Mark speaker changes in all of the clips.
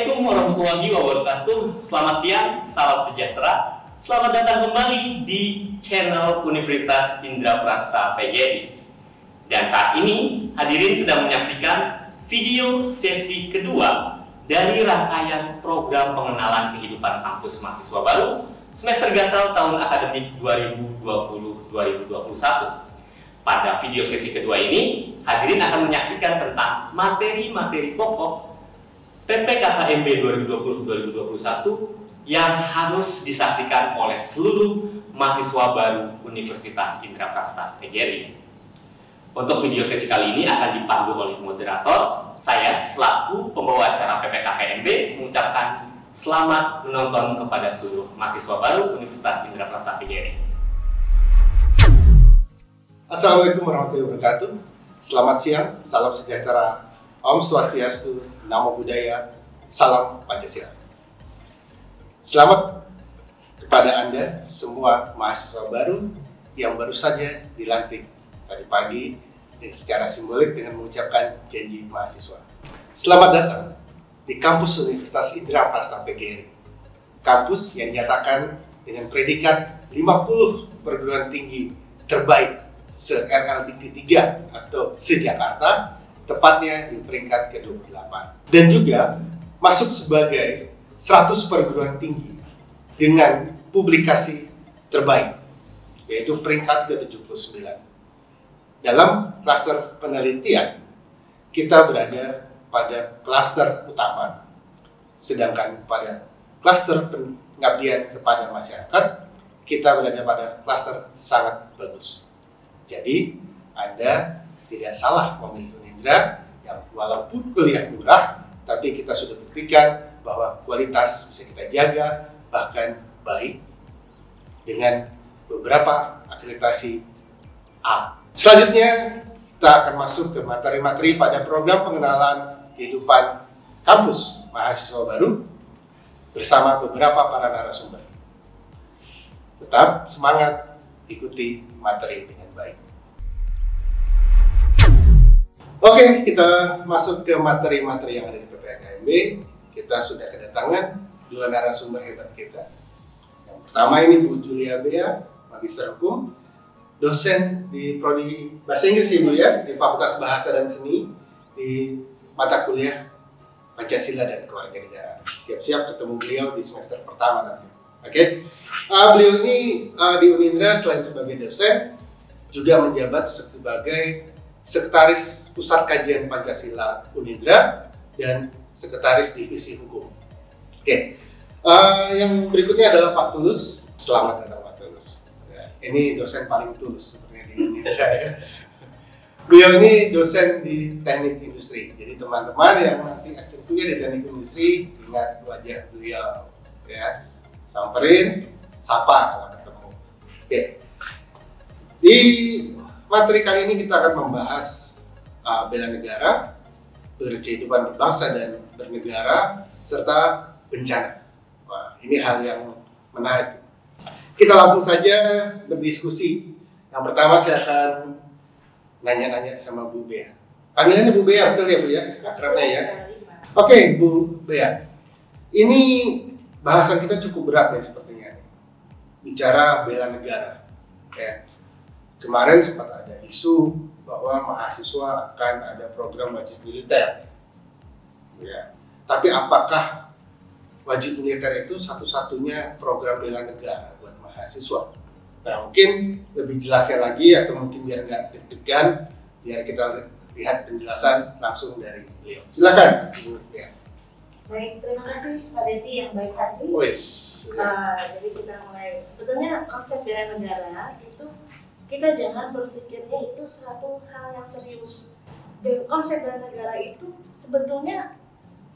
Speaker 1: Assalamualaikum warahmatullahi wabarakatuh. Selamat siang, salam sejahtera. Selamat datang kembali di channel Universitas Indraprasta PGRI. Dan saat ini hadirin sedang menyaksikan video sesi kedua dari rangkaian program pengenalan kehidupan kampus mahasiswa baru semester gasal tahun akademik 2020-2021. Pada video sesi kedua ini, hadirin akan menyaksikan tentang materi-materi pokok PPKKMB 2020-2021 yang harus disaksikan oleh seluruh mahasiswa baru Universitas Indraprasta PGRI. Untuk video sesi kali ini akan dipandu oleh moderator. Saya selaku pembawa acara PPKKMB mengucapkan selamat menonton kepada seluruh mahasiswa baru Universitas Indraprasta PGRI.
Speaker 2: Assalamualaikum warahmatullahi wabarakatuh. Selamat siang, salam sejahtera, Om Swastiastu, Namo Buddhaya, Salam Pancasila. Selamat kepada Anda semua mahasiswa baru yang baru saja dilantik tadi pagi dan secara simbolik dengan mengucapkan janji mahasiswa. Selamat datang di kampus Universitas Indraprasta PGRI, kampus yang dinyatakan dengan predikat 50 perguruan tinggi terbaik se-RLBT 3 atau se-Jakarta, tepatnya di peringkat ke-28. Dan juga masuk sebagai 100 perguruan tinggi dengan publikasi terbaik, yaitu peringkat ke-79. Dalam klaster penelitian, kita berada pada klaster utama, sedangkan pada klaster pengabdian kepada masyarakat, kita berada pada klaster sangat bagus. Jadi, Anda tidak salah memilih Unindra yang walaupun kuliah murah, tapi kita sudah buktikan bahwa kualitas bisa kita jaga, bahkan baik, dengan beberapa akreditasi A. Selanjutnya, kita akan masuk ke materi-materi pada program pengenalan kehidupan kampus mahasiswa baru bersama beberapa para narasumber. Tetap semangat, ikuti materi dengan baik. Oke, kita masuk ke materi-materi yang ada di PPKMB. Kita sudah kedatangan dua narasumber hebat kita. Yang pertama ini Bu Julia Bea, Magister Hukum, dosen di Prodi Bahasa Inggris Ibu ya, di Fakultas Bahasa dan Seni di mata kuliah Pancasila dan Kewarganegaraan. Siap-siap ketemu beliau di semester pertama nanti. Oke, beliau ini di Unindra selain sebagai dosen juga menjabat sebagai Sekretaris Pusat Kajian Pancasila Unindra dan Sekretaris Divisi Hukum. Oke, yang berikutnya adalah Pak Tulus. Selamat datang Pak Tulus. Ya, ini dosen paling tulus sepertinya di Unindra ya. Beliau ini dosen di Teknik Industri. Jadi teman-teman yang nanti akan kuliah di Teknik Industri, ingat wajah beliau ya. Samperin, sapa kalau ketemu. Oke. Di materi kali ini kita akan membahas bela negara, kehidupan berbangsa dan bernegara, serta bencana. Wah, ini hal yang menarik. Kita langsung saja berdiskusi. Yang pertama saya akan nanya-nanya sama Bu Bea. Panggilannya Bu Bea, betul ya Bu ya? Akrabnya ya? Oke, Bu Bea. Ini bahasan kita cukup berat ya sepertinya. Bicara bela negara. Ya. Kemarin sempat ada isu bahwa mahasiswa akan ada program wajib militer. Ya. Tapi apakah wajib militer itu satu-satunya program bela negara buat mahasiswa? Nah, mungkin lebih jelasnya lagi atau mungkin biar nggak deg-degan, biar kita lihat penjelasan langsung dari beliau. Silakan, Bu. Ya.
Speaker 3: Baik, terima kasih Pak Dedi yang baik hati. Jadi kita mulai. Sebetulnya konsep bela negara itu kita jangan berpikirnya itu satu hal yang serius. Dan konsep bela negara itu sebetulnya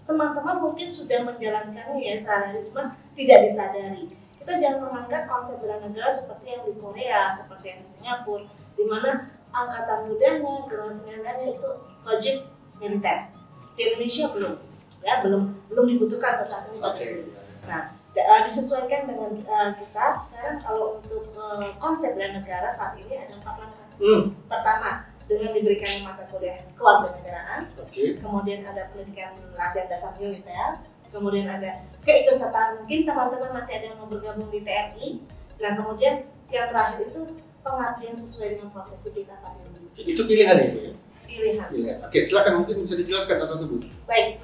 Speaker 3: teman-teman mungkin sudah menjalankannya ya sehari-hari, cuma tidak disadari. Kita jangan menganggap konsep bela negara seperti yang di Korea, seperti yang di Singapura, di mana angkatan mudanya, generasi milenialnya itu wajib militer. Di Indonesia belum, ya belum dibutuhkan untuk saat ini. Nah, disesuaikan dengan kita sekarang. Kalau untuk konsep bela negara saat ini ada 4 langkah. Pertama, dengan diberikan mata kuliah kewarganegaraan, kemudian ada pendidikan latihan dasar militer, kemudian ada keikutsertaan, mungkin teman-teman nanti ada yang mau bergabung di TNI, dan kemudian yang terakhir itu pengabdian sesuai dengan profesi kita Pak Dendi.
Speaker 2: Itu pilihan ya Bu ya?
Speaker 3: Pilihan.
Speaker 2: Oke, silakan mungkin bisa dijelaskan satu-satu Bu.
Speaker 3: Baik,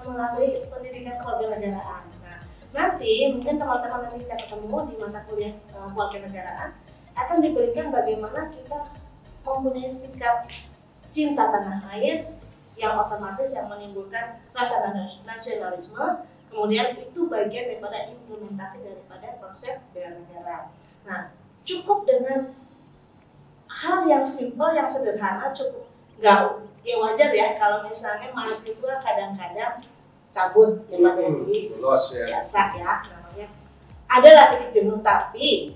Speaker 3: melalui pendidikan kewarganegaraan. Nah, nanti mungkin teman-teman nanti kita ketemu di mata kuliah kewarganegaraan akan diberikan bagaimana kita mempunyai sikap cinta tanah air yang otomatis yang menimbulkan rasa nasionalisme, kemudian itu bagian daripada implementasi daripada konsep bela negara. Nah, cukup dengan hal yang simpel, yang sederhana, cukup nggak ya wajar ya kalau misalnya mahasiswa kadang-kadang cabut ya Pak Dendi, biasa ya namanya. Adalah titik jenuh, tapi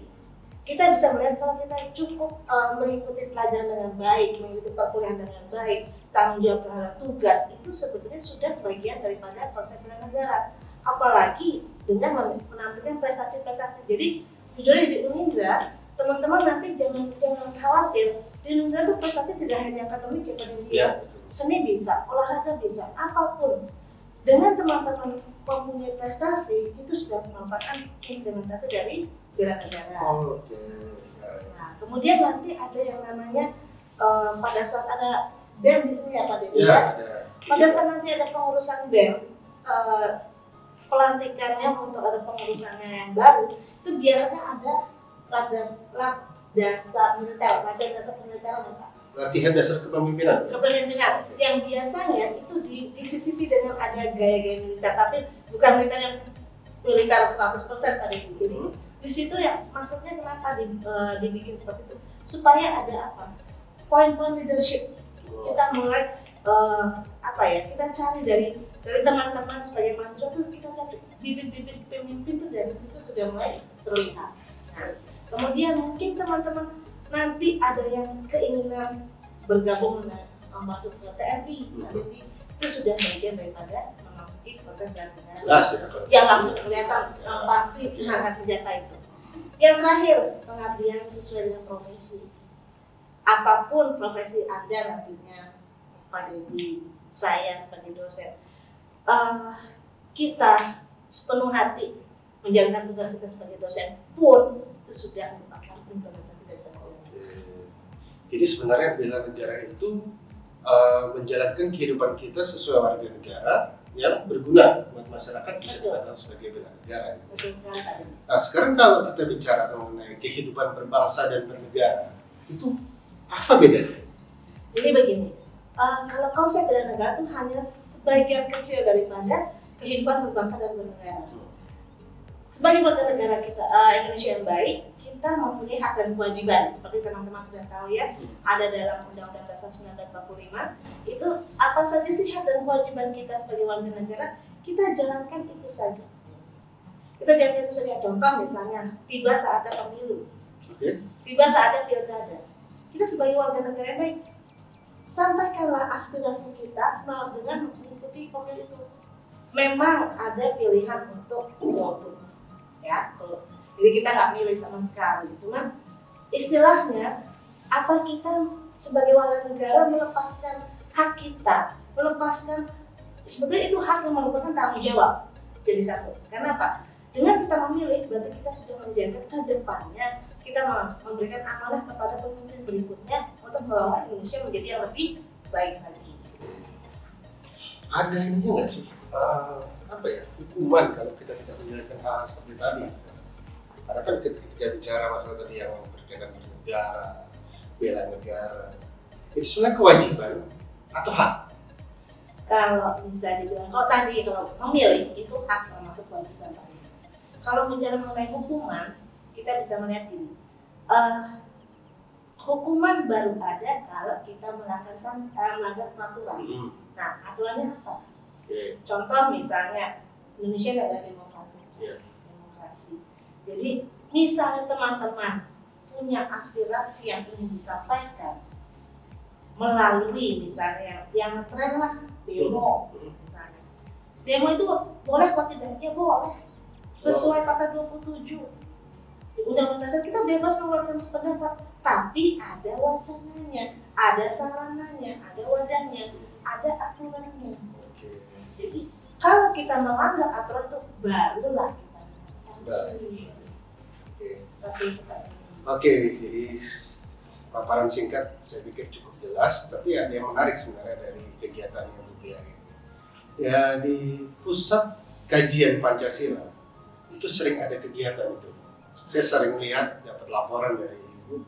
Speaker 3: kita bisa melihat kalau kita cukup mengikuti pelajaran dengan baik, mengikuti perkuliahan dengan baik, tanggung jawab terhadap tugas, itu sebetulnya sudah bagian daripada konsep bela negara. Apalagi dengan menampilkan prestasi-prestasi. Jadi jujurnya di Unindra, teman-teman nanti jangan khawatir. Di Unindra itu prestasi tidak hanya akademik ya Pak Dendi, seni bisa, olahraga bisa, apapun. Dengan teman-teman mempunyai prestasi, itu sudah merupakan implementasi dari bela negara. Nah, kemudian nanti ada yang namanya pada saat ada BEM di sini ya Pak Dendi. Pada saat nanti ada pengurusan BEM, pelantikannya untuk ada pengurusannya yang baru, itu biasanya ada dasar militer,
Speaker 2: latihan dasar kepemimpinan.
Speaker 3: Yang biasanya itu disisipi dengan ada gaya-gaya militer, tapi bukan militer yang militer 100% tadi. Jadi di situ ya maksudnya kenapa dibikin seperti itu, supaya ada apa? Poin-poin leadership. Kita mulai kita cari dari teman-teman sebagai mahasiswa tuh, kita cari bibit-bibit pemimpin tuh dari situ sudah mulai terlihat. Nah, kemudian mungkin teman-teman nanti ada yang keinginan bergabung dengan masuk ke TNI, nanti itu sudah bagian daripada memasuki konteks bela negara. Yang langsung kelihatan pasti angkat senjata itu. Yang terakhir, pengabdian sesuai dengan profesi. Apapun profesi Anda nantinya, Pak Dendi, saya sebagai dosen, kita sepenuh hati menjalankan tugas kita sebagai dosen pun itu sudah merupakan implementasi dari teknologi.
Speaker 2: Jadi sebenarnya bela negara itu menjalankan kehidupan kita sesuai warga negara yang berguna buat masyarakat, bisa dikatakan sebagai bela negara.
Speaker 3: Betul sekali, Pak Dendi.
Speaker 2: Nah, sekarang kalau kita bicara mengenai kehidupan berbangsa dan bernegara, itu apa bedanya?
Speaker 3: Jadi begini, kalau konsep bela negara itu hanya sebagian kecil daripada kehidupan berbangsa dan bernegara. Sebagai warga negara kita Indonesia yang baik, kita mempunyai hak dan kewajiban. Seperti teman-teman sudah tahu ya, ada dalam Undang-Undang Dasar 1945. Itu apa saja sih hak dan kewajiban kita sebagai warga negara? Kita jalankan itu saja. Kita jalankan itu saja. Contoh misalnya, tiba saatnya pemilu, tiba saatnya pilkada. Kita sebagai warga negara yang baik, sampaikanlah aspirasi kita dengan mengikuti pemilu itu. Memang ada pilihan untuk golput, ya. Jadi kita nggak milih sama sekali. Cuman istilahnya, apa kita sebagai warga negara melepaskan hak kita, melepaskan sebetulnya itu hak yang merupakan tanggung jawab. Jadi satu. Karena apa? Dengan kita memilih, berarti kita sudah menjaga ke depannya. Kita memberikan amanah kepada pemimpin berikutnya untuk membawa Indonesia menjadi yang lebih baik lagi.
Speaker 2: Ada ini nggak sih? Hukuman kalau kita tidak menjalankan hal seperti tadi. Karena kan ketika bicara masalah tadi yang berkaitan dengan negara, bela negara, itu sebenarnya kewajiban atau hak?
Speaker 3: Kalau bisa dibilang, kalau memilih itu hak termasuk kewajiban. Kalau bicara mengenai hukuman, kita bisa melihat ini. Hukuman baru ada kalau kita melanggar peraturan. Nah, aturannya apa? Contoh misalnya Indonesia adalah demokrasi. Jadi misalnya teman-teman punya aspirasi yang ingin disampaikan melalui misalnya yang tren lah demo, misalnya. Demo itu boleh atau tidak? Ya boleh. Sesuai pasal 27 Undang-Undang Dasar, kita bebas mengeluarkan pendapat, tapi ada wacananya, ada sarananya, ada wadahnya, ada aturannya. Jadi Kalau kita melanggar aturan itu barulah kita sanksi.
Speaker 2: Oke, jadi paparan singkat saya pikir cukup jelas, tapi ada yang menarik sebenarnya dari kegiatan yang Buya ini. Ya, di pusat kajian Pancasila itu sering ada kegiatan itu. Saya sering lihat, dapat laporan dari ibu,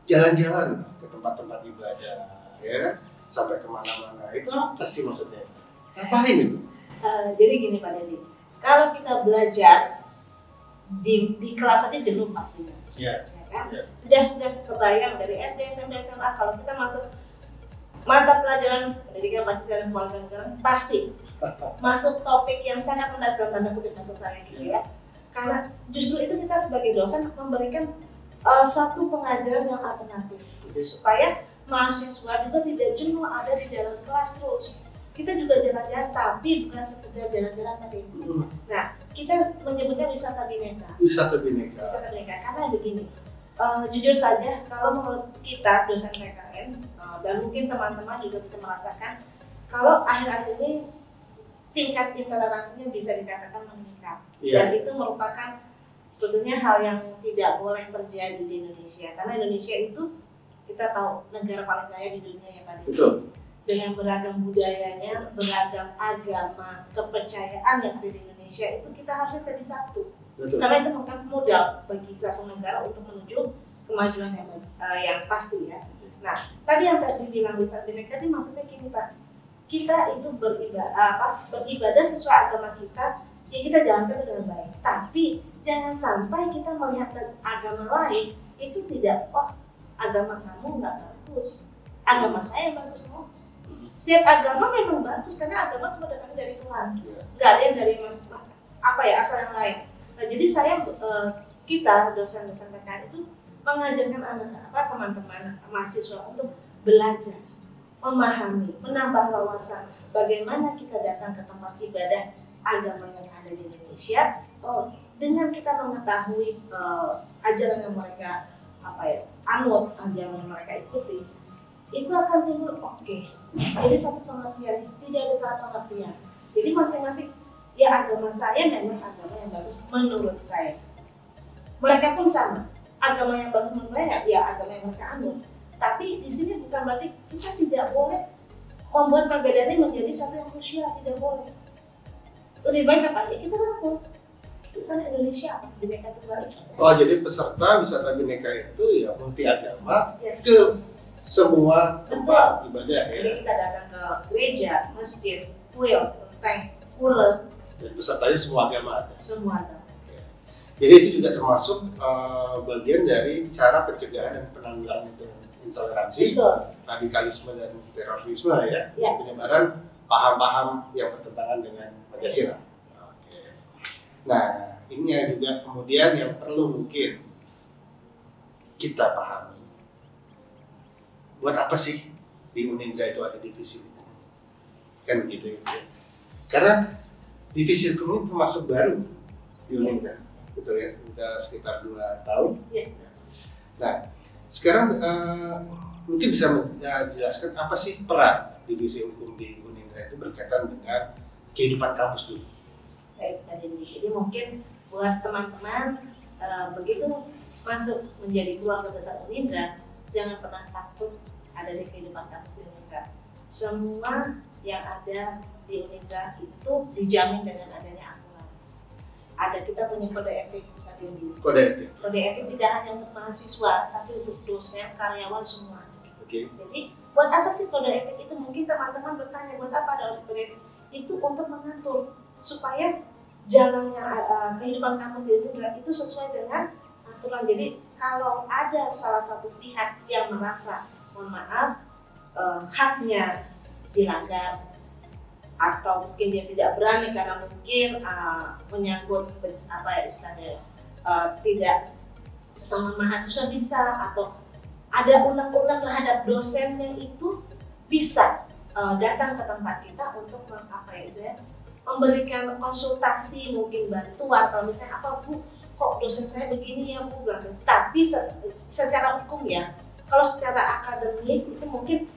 Speaker 2: jalan-jalan ke tempat-tempat ibadah, ya, sampai kemana-mana. Itu apa sih maksudnya? Ngapain itu?
Speaker 3: Jadi gini Pak Dedi, kalau kita belajar di kelas aja jenuh pastinya.
Speaker 2: Ya.
Speaker 3: Kan? Sudah kebayang dari SD, SMP, SMA, kalau kita masuk mata pelajaran pendidikan Pancasila dan Kewarganegaraan pasti masuk topik yang sangat berat dalam tanda kutip maksud saya gitu ya. Karena justru itu kita sebagai dosen memberikan satu pengajaran yang alternatif supaya mahasiswa juga tidak jenuh ada di dalam kelas terus. Kita juga jalan-jalan, tapi bukan sekedar jalan-jalan tadi. Nah, kita menyebutnya wisata bineka.
Speaker 2: Wisata bineka.
Speaker 3: Wisata bineka karena begini. Jujur saja, kalau menurut kita dosen PKN dan mungkin teman-teman juga bisa merasakan kalau akhir-akhir ini tingkat intoleransinya bisa dikatakan meningkat, dan itu merupakan sebetulnya hal yang tidak boleh terjadi di Indonesia karena Indonesia itu kita tahu negara paling kaya di dunia ya Pak.
Speaker 2: Betul.
Speaker 3: Dengan beragam budayanya, beragam agama, kepercayaan yang ada di Indonesia itu kita harusnya jadi satu.
Speaker 2: Betul.
Speaker 3: Karena itu merupakan modal bagi satu negara untuk menuju kemajuan yang pasti ya. Nah, tadi yang tadi bilang wisata bineka ini maksudnya gini Pak, kita itu beribadah sesuai agama kita, ya kita jalankan dengan baik. Tapi jangan sampai kita melihat agama lain itu tidak, oh agama kamu nggak bagus, agama saya bagus. Oh, setiap agama memang bagus karena agama semua datang dari Tuhan, nggak ada yang dari asal yang lain. Nah, jadi kita dosen-dosen PKN itu mengajarkan teman-teman mahasiswa untuk belajar, memahami, menambah wawasan bagaimana kita datang ke tempat ibadah agama yang ada di Indonesia. Dengan kita mengetahui ajaran yang mereka anut, ajaran yang mereka ikuti, itu akan timbul jadi satu pengertian, tidak ada salah pengertian. Jadi masing-masing ya agama saya memang agama yang bagus menurut saya. Mereka pun sama, agama yang bagus menurut mereka ya agama yang mereka anut. Tapi di sini bukan berarti kita tidak boleh membuat perbedaan ini menjadi satu yang krusial, tidak boleh. Lebih baik apa ya kita lakukan. Kita Indonesia bineka tunggal ika.
Speaker 2: Oh, jadi peserta wisata bineka itu ya multi agama ke semua tempat ibadah ya.
Speaker 3: Jadi kita datang ke gereja, masjid, kuil, kelenteng, pura.
Speaker 2: Dan pesertanya semua agama ada.
Speaker 3: Semua ada.
Speaker 2: Jadi itu juga termasuk bagian dari cara pencegahan dan penanggulangan intoleransi, radikalisme dan terorisme ya. Penyebaran paham-paham yang bertentangan dengan Pancasila. Nah, ini juga kemudian yang perlu mungkin kita pahami. Buat apa sih di Unindra itu ada divisi hukum? Kan begitu ya. Karena divisi hukum ini termasuk baru di Unindra. Betul ya, sudah sekitar 2 tahun. Nah, sekarang mungkin bisa menjelaskan apa sih peran divisi hukum di Unindra itu berkaitan dengan kehidupan kampus dulu.
Speaker 3: Baik, jadi mungkin buat teman-teman begitu masuk menjadi keluarga besar Unindra, jangan pernah takut ada di kehidupan kampus di Unindra. Semua yang ada di Unindra itu dijamin dengan adanya aturan. Kita punya kode etik tadi. Kode etik tidak hanya untuk mahasiswa, tapi untuk dosen, karyawan semua. Jadi buat apa sih kode etik itu? Mungkin teman-teman bertanya buat apa ada kode etik? Itu untuk mengatur supaya jalannya kehidupan kampus di Unindra itu sesuai dengan aturan. Jadi kalau ada salah satu pihak yang merasa mohon maaf haknya dilanggar atau mungkin dia tidak berani karena mungkin menyangkut tidak sama mahasiswa bisa, atau ada unek-unek terhadap dosennya, itu bisa datang ke tempat kita untuk memberikan konsultasi, mungkin bantuan atau misalnya Bu, kok dosen saya begini ya Bu, tapi secara hukum ya, kalau secara akademis itu mungkin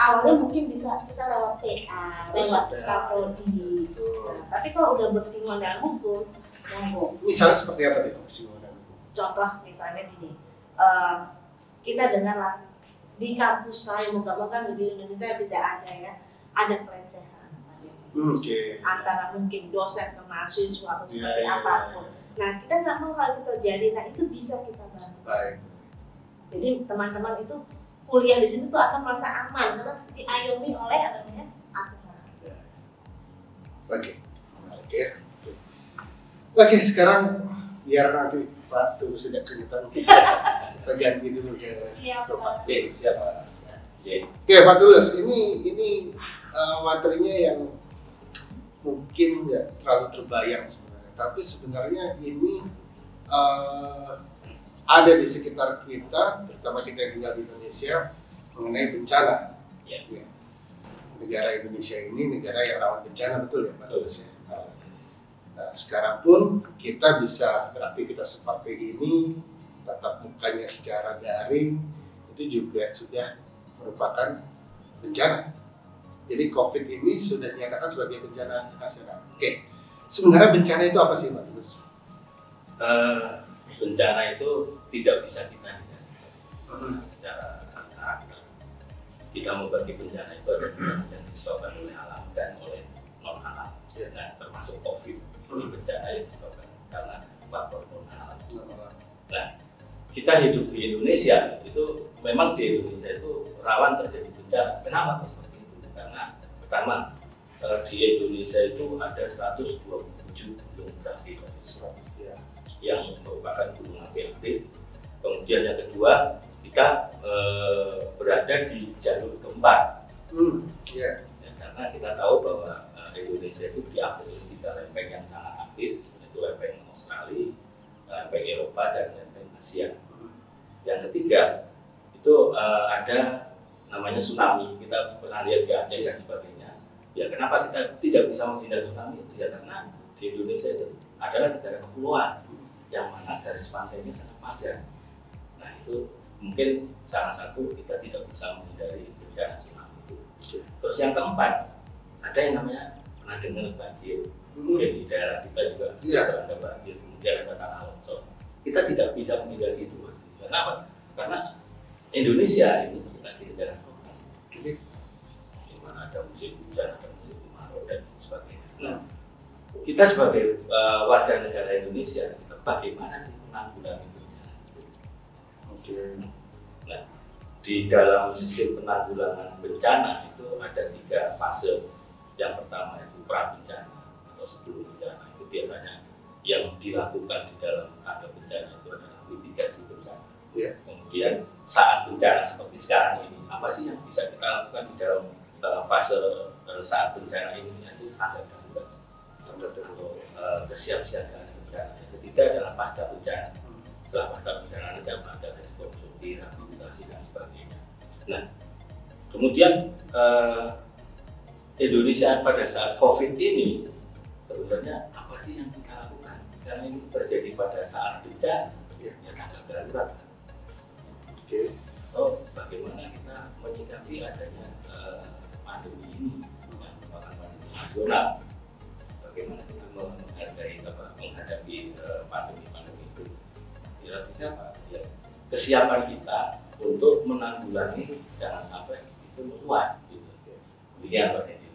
Speaker 3: awalnya mungkin bisa kita lewat PA, lewat prodi. Nah, tapi kalau udah bersinggungan dengan hukum, monggo.
Speaker 2: Misalnya seperti apa nih bersinggungan dengan hukum?
Speaker 3: Contoh misalnya gini, kita dengar lah di kampus lain, moga-moga di Indonesia tidak ada ya, ada pelecehan. Antara mungkin dosen ke mahasiswa atau seperti apapun. Nah, kita nggak mau hal itu terjadi. Nah, itu bisa kita bantu. Jadi teman-teman itu kuliah di sini tuh akan merasa aman karena diayomi oleh adanya aturan.
Speaker 2: Oke, menarik ya. Oke, sekarang biar nanti Pak tunggu sudah kelihatan kita ganti dulu ke Pak.
Speaker 1: Siap.
Speaker 2: Oke, Pak Tulus, ini materinya yang mungkin nggak terlalu terbayang sebenarnya, tapi sebenarnya ini ada di sekitar kita, terutama kita yang tinggal di Indonesia, mengenai bencana. Ya. Negara Indonesia ini negara yang rawan bencana, betul ya Pak Tulus? Nah, sekarang pun kita bisa beraktivitas seperti ini, tatap mukanya secara daring, itu juga sudah merupakan bencana. Jadi COVID ini sudah dinyatakan sebagai bencana nasional. Oke, sebenarnya bencana itu apa sih Pak Tulus?
Speaker 1: Bencana itu tidak bisa kita hindari secara akar. Kita membagi bencana itu ada yang disebabkan oleh alam dan oleh non alam. Nah, termasuk COVID. Ini bencana yang disebabkan karena faktor non alam. Nah, kita hidup di Indonesia itu memang di Indonesia itu rawan terjadi bencana. Kenapa seperti itu? Karena pertama di Indonesia itu ada 127 gunung berapi yang merupakan gunung api aktif. Kemudian yang kedua, kita berada di jalur gempa. Ya, karena kita tahu bahwa Indonesia itu diatur di tiga lempeng yang sangat aktif, yaitu lempeng Australia, lempeng Eropa, dan lempeng Asia. Yang ketiga itu ada namanya tsunami. Kita pernah lihat di Aceh dan sebagainya. Ya, kenapa kita tidak bisa menghindari tsunami itu? Ya karena di Indonesia itu adalah negara kepulauan yang mana garis pantainya sangat padat. Nah, itu mungkin salah satu kita tidak bisa menghindari bencana tsunami itu. Terus yang keempat, ada yang namanya pernah dengar banjir. Mungkin di daerah kita juga ada banjir, kemudian ada tanah longsor. Kita tidak bisa menghindari itu. Kenapa? Karena Indonesia ini lagi negara tropis, di mana ada musim hujan, ada musim kemarau dan sebagainya. Nah, kita sebagai warga negara Indonesia, bagaimana sih penanggulangan bencana itu? Nah, di dalam sistem penanggulangan bencana itu ada 3 fase. Yang pertama itu pra bencana atau sebelum bencana. Itu biasanya yang dilakukan di dalam tangga bencana itu adalah mitigasi bencana. Kemudian saat bencana seperti sekarang ini, apa sih yang bisa kita lakukan di dalam fase saat bencana ini? Itu tangga darurat atau kesiapsiagaan bencana. Yang ketiga adalah pasca bencana. Setelah pasca bencana nanti ada rekonstruksi, rehabilitasi dan sebagainya. Nah, kemudian Indonesia pada saat COVID ini sebenarnya apa sih yang kita lakukan? Karena ini terjadi pada saat bencana, ya tanggap darurat. Oh, bagaimana kita menyikapi adanya pandemi ini yang merupakan pandemi nasional? Bagaimana kita menghadapi pandemi itu? Kira-kira apa? Ya, kesiapan kita untuk menanggulangi jangan sampai itu meluas. Gitu.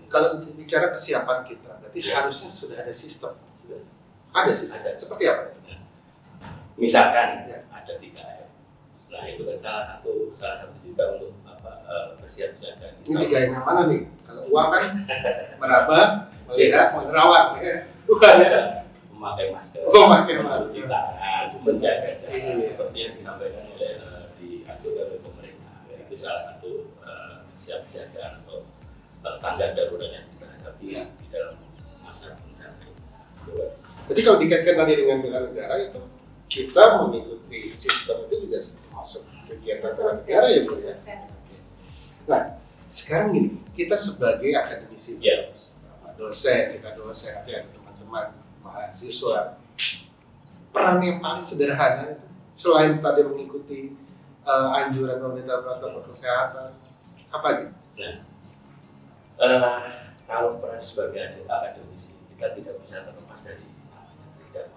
Speaker 2: Kalau bicara kesiapan kita, berarti harusnya sudah ada sistem. Ada sistem. Seperti apa?
Speaker 1: Misalkan ada 3M. Nah, itu kan salah satu juga untuk kesiapsiagaan.
Speaker 2: Ini 3M yang mana nih? Kalau uang kan meraba, melihat, menerawang, ya. Bukan ya?
Speaker 1: Memakai masker.
Speaker 2: Memakai masker.
Speaker 1: Cuci tangan, menjaga jarak, seperti yang disampaikan oleh dianjurkan oleh pemerintah. Itu salah satu kesiapsiagaan atau tangga darurat yang kita hadapi di dalam masa bencana.
Speaker 2: Jadi kalau dikaitkan tadi dengan bela negara itu kita mengikuti sistem itu juga termasuk kegiatan bela negara ya Bu ya. Nah sekarang gini, kita sebagai akademisi, dosen, kita dosen, ada teman-teman mahasiswa, peran yang paling sederhana itu selain tadi mengikuti anjuran pemerintah protokol kesehatan, apa gitu?
Speaker 1: Kalau peran sebagai akademisi kita tidak bisa terlepas dari tidak.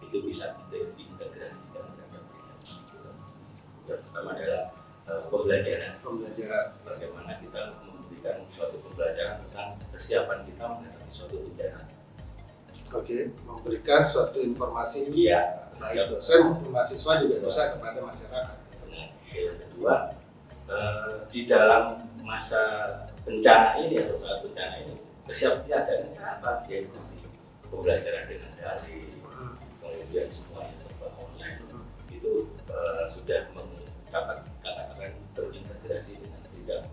Speaker 1: Itu bisa kita integrasikan dengan pertama adalah pembelajaran. Bagaimana kita memberikan suatu pembelajaran tentang kesiapan kita menghadapi suatu bencana.
Speaker 2: Memberikan suatu informasi baik dosen maupun mahasiswa juga bisa kepada masyarakat.
Speaker 1: Yang kedua, di dalam masa bencana ini atau saat bencana ini kesiapsiagaan apa? Yaitu pembelajaran dengan daring, kemudian semuanya serba online itu sudah mendapat katakan terintegrasi dengan tidak.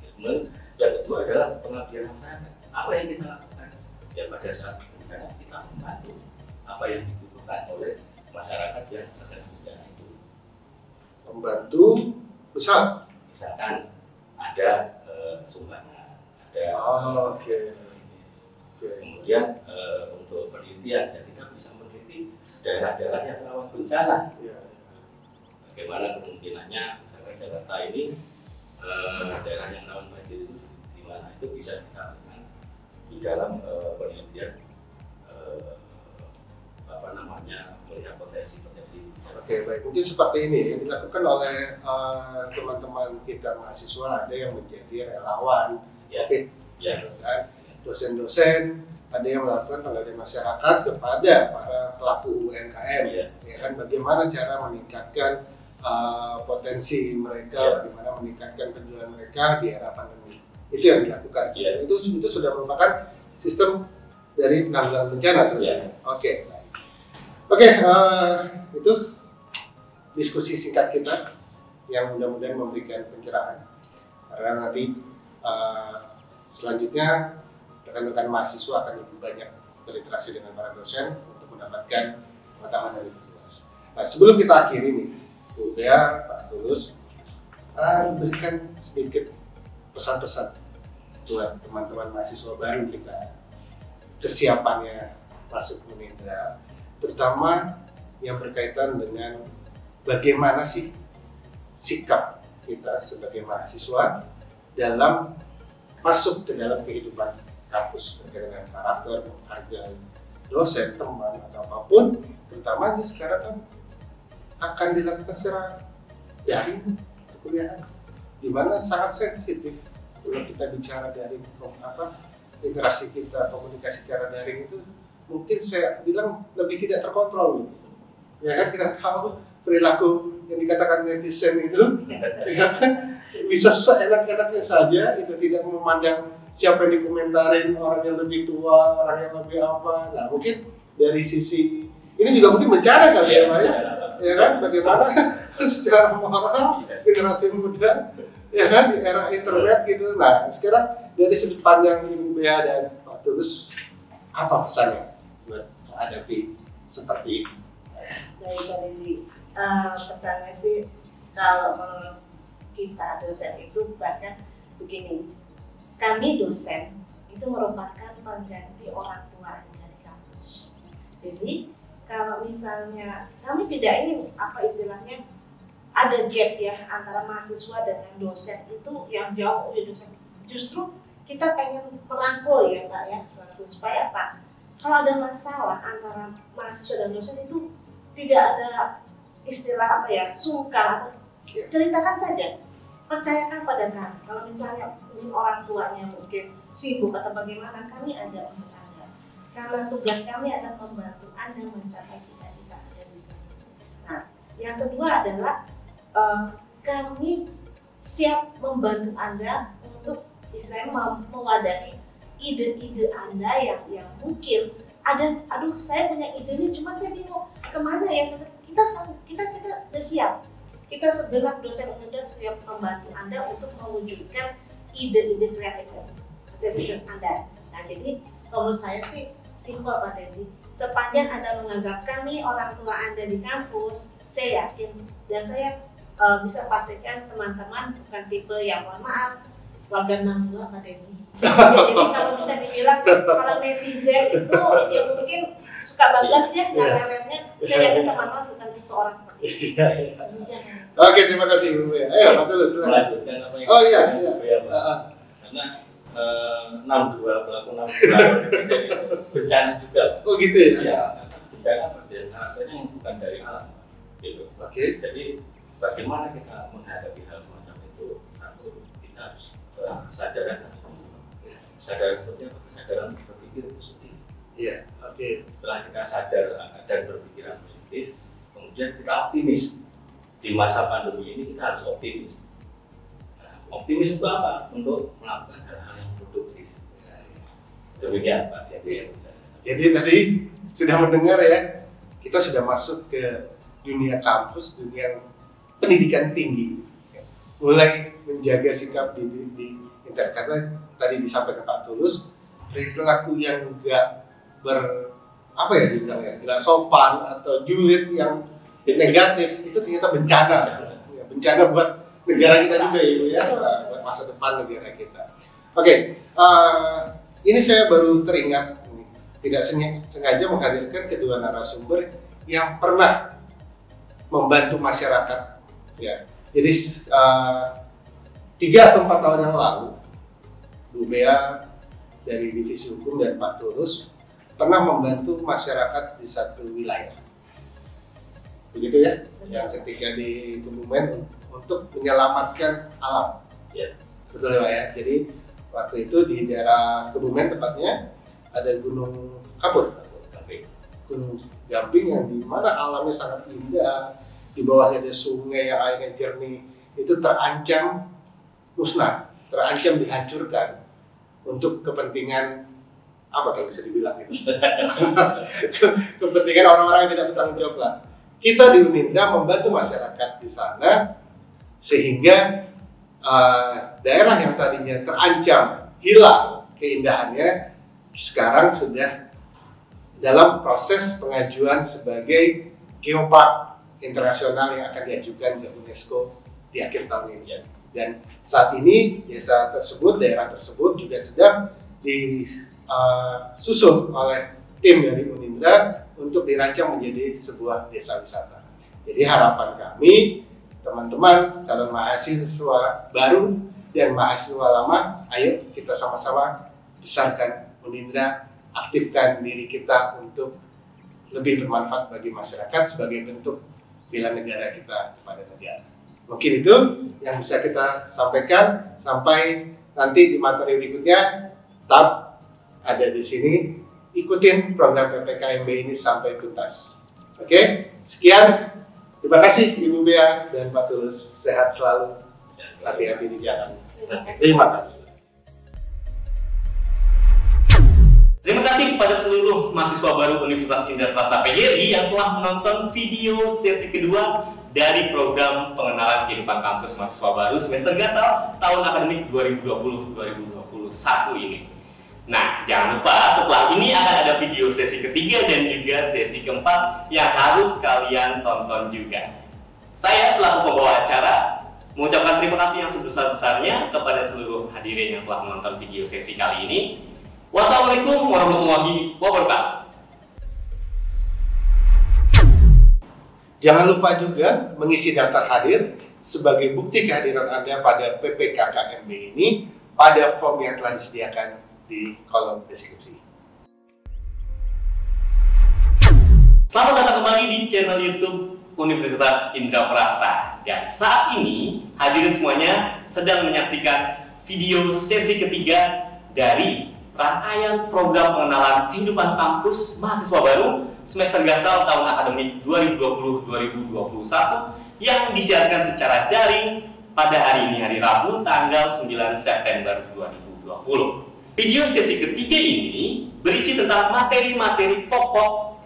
Speaker 1: Kemudian yang kedua adalah pengabdian masyarakat. Apa yang kita lakukan? Ya pada saat bencana kita membantu apa yang dibutuhkan oleh masyarakat yang terkena bencana itu.
Speaker 2: Membantu misalkan
Speaker 1: ada sumbangan, ada kemudian untuk penelitian ya kita bisa meneliti daerah-daerah yang rawan bencana. Bagaimana kemungkinannya misalkan Jakarta ini daerah yang rawan banjir itu di mana, itu bisa kita lakukan di dalam penelitian melihat potensi.
Speaker 2: Baik, mungkin seperti ini yang dilakukan oleh teman-teman kita mahasiswa, ada yang menjadi relawan, dosen-dosen, ada yang melakukan pengabdian masyarakat kepada para pelaku UMKM, bagaimana cara meningkatkan potensi mereka, bagaimana meningkatkan penjualan mereka di era pandemi. Itu yang dilakukan. Itu sudah merupakan sistem dari penanggulangan bencana sebenarnya. Itu diskusi singkat kita yang mudah-mudahan memberikan pencerahan. Karena nanti selanjutnya rekan-rekan mahasiswa akan lebih banyak berinteraksi dengan para dosen untuk mendapatkan pengetahuan dari luas. Nah, sebelum kita akhiri nih, Bu Bea, Pak Tulus, berikan sedikit pesan-pesan buat teman-teman mahasiswa baru kita, kesiapannya masuk Unindra, terutama yang berkaitan dengan bagaimana sih sikap kita sebagai mahasiswa dalam masuk ke dalam kehidupan kampus, berkaitan dengan karakter, menghargai dosen, teman, atau apapun, terutama ini sekarang kan akan dilakukan secara daring kuliahan, di mana sangat sensitif kalau kita bicara dari interaksi kita, komunikasi secara daring itu mungkin saya bilang lebih tidak terkontrol. Ya kan, kita tahu perilaku yang dikatakan netizen itu bisa seenak-enaknya saja, itu tidak memandang siapa yang dikomentarin, orang yang lebih tua, orang yang lebih apa. Nah, mungkin dari sisi ini juga mungkin bencana kali ya Pak ya kan, bagaimana secara moral generasi muda ya kan di era internet gitu. Nah, sekarang dari sudut pandang Ibu Bea dan Pak Tulus, apa pesannya buat menghadapi seperti ini?
Speaker 3: Dari pesannya sih, kalau menurut kita dosen itu bahkan begini, kami dosen itu merupakan pengganti orang tua dari kampus. Jadi kalau misalnya kami tidak ingin istilahnya ada gap ya antara mahasiswa dengan dosen itu yang jauh dari dosen. Justru kita pengen merangkul ya Pak ya, supaya apa? Kalau ada masalah antara mahasiswa dan dosen itu tidak ada istilah sungkan, atau ceritakan saja, percayakan pada kami. Kalau misalnya orang tuanya mungkin sibuk atau bagaimana, kami ada untuk Anda. Karena tugas kami adalah membantu Anda mencapai cita-cita Anda di sana. Nah, yang kedua adalah kami siap membantu Anda untuk istilahnya mewadahi ide-ide Anda yang mungkin ada, saya punya ide ini, cuma saya bingung kemana ya. Kita udah siap. Kita segenap dosen Unindra siap membantu Anda untuk mewujudkan ide-ide kreativitas Anda. Nah, jadi kalau saya sih simpel Pak Dedi. Sepanjang Anda menganggap kami orang tua Anda di kampus, saya yakin dan saya bisa pastikan teman-teman bukan tipe yang mohon maaf warga 62 Pak Dedi. Jadi kalau bisa dibilang kalau netizen itu ya mungkin suka bablas ya, nggak remnya. Saya yakin teman-teman bukan tipe orang seperti itu.
Speaker 2: Oke, terima kasih Ibu Bea. Ayo, Pak Tulus.
Speaker 4: Melanjutkan apa yang karena 62 pelaku 62 bencana juga.
Speaker 2: Oh gitu ya?
Speaker 4: Ya, bencana karakternya yang bukan dari alam, gitu.
Speaker 2: Oke.
Speaker 4: Jadi bagaimana kita menghadapi hal semacam itu? Satu, kita harus kesadaran seperti apa? Kesadaran berpikir positif.
Speaker 2: Iya. Oke.
Speaker 4: Setelah kita sadar dan berpikiran positif, kemudian kita optimis. Di masa pandemi ini kita harus optimis. Optimis itu apa? Untuk melakukan hal-hal yang produktif. Demikian Pak.
Speaker 2: Jadi tadi sudah mendengar ya, kita sudah masuk ke dunia kampus, dunia pendidikan tinggi. Mulai menjaga sikap di internet, karena tadi disampaikan Pak Tulus, perilaku yang enggak enggak sopan atau julid yang negatif itu ternyata bencana. Ya, bencana buat negara kita juga Ibu ya, buat masa depan negara kita. Oke, ini saya baru teringat, tidak sengaja menghadirkan kedua narasumber yang pernah membantu masyarakat. Ya, jadi 3 atau 4 tahun yang lalu, Bu Bea dari Divisi Hukum dan Pak Tulus pernah membantu masyarakat di satu wilayah. Begitu ya, yang ketika di Kebumen untuk menyelamatkan alam.
Speaker 4: Ya.
Speaker 2: Betul ya Pak ya. Jadi waktu itu di daerah Kebumen tepatnya ada Gunung Kapur, Gunung Gamping yang dimana alamnya sangat indah, di bawahnya ada sungai yang airnya jernih, itu terancam musnah, terancam dihancurkan untuk kepentingan apa kalau bisa dibilang itu? Kepentingan orang-orang yang tidak bertanggung jawab lah. Kita di Unindra membantu masyarakat di sana sehingga daerah yang tadinya terancam hilang keindahannya sekarang sudah dalam proses pengajuan sebagai geopark internasional yang akan diajukan ke UNESCO di akhir tahun ini. Dan saat ini daerah tersebut juga sedang disusun oleh tim dari Unindra untuk dirancang menjadi sebuah desa wisata. Jadi harapan kami, teman-teman calon mahasiswa baru dan mahasiswa lama, ayo kita sama-sama besarkan Unindra, aktifkan diri kita untuk lebih bermanfaat bagi masyarakat sebagai bentuk bela negara kita kepada negara. Mungkin itu yang bisa kita sampaikan. Sampai nanti di materi berikutnya, tetap ada di sini. Ikutin program PPKMB ini sampai tuntas. Oke, sekian. Terima kasih Ibu Bea dan Pak Tulus. Sehat selalu. Hati-hati di jalan. Terima kasih.
Speaker 1: Terima kasih kepada seluruh mahasiswa baru Universitas Indra Prasta PGRI yang telah menonton video sesi kedua dari program pengenalan kehidupan kampus mahasiswa baru semester gasal tahun akademik 2020-2021 ini. Nah, jangan lupa setelah ini akan ada video sesi ketiga dan juga sesi keempat yang harus kalian tonton juga. Saya selaku pembawa acara mengucapkan terima kasih yang sebesar-besarnya kepada seluruh hadirin yang telah menonton video sesi kali ini. Wassalamualaikum warahmatullahi wabarakatuh.
Speaker 2: Jangan lupa juga mengisi daftar hadir sebagai bukti kehadiran Anda pada PPKKMB ini pada form yang telah disediakan di kolom deskripsi.
Speaker 1: Selamat datang kembali di channel YouTube Universitas Indra Prasta. Dan saat ini hadirin semuanya sedang menyaksikan video sesi ketiga dari rangkaian program pengenalan kehidupan kampus mahasiswa baru semester gasal tahun akademik 2020-2021 yang disiarkan secara daring pada hari ini, hari Rabu, tanggal 9 September 2020. Video sesi ketiga ini berisi tentang materi-materi pokok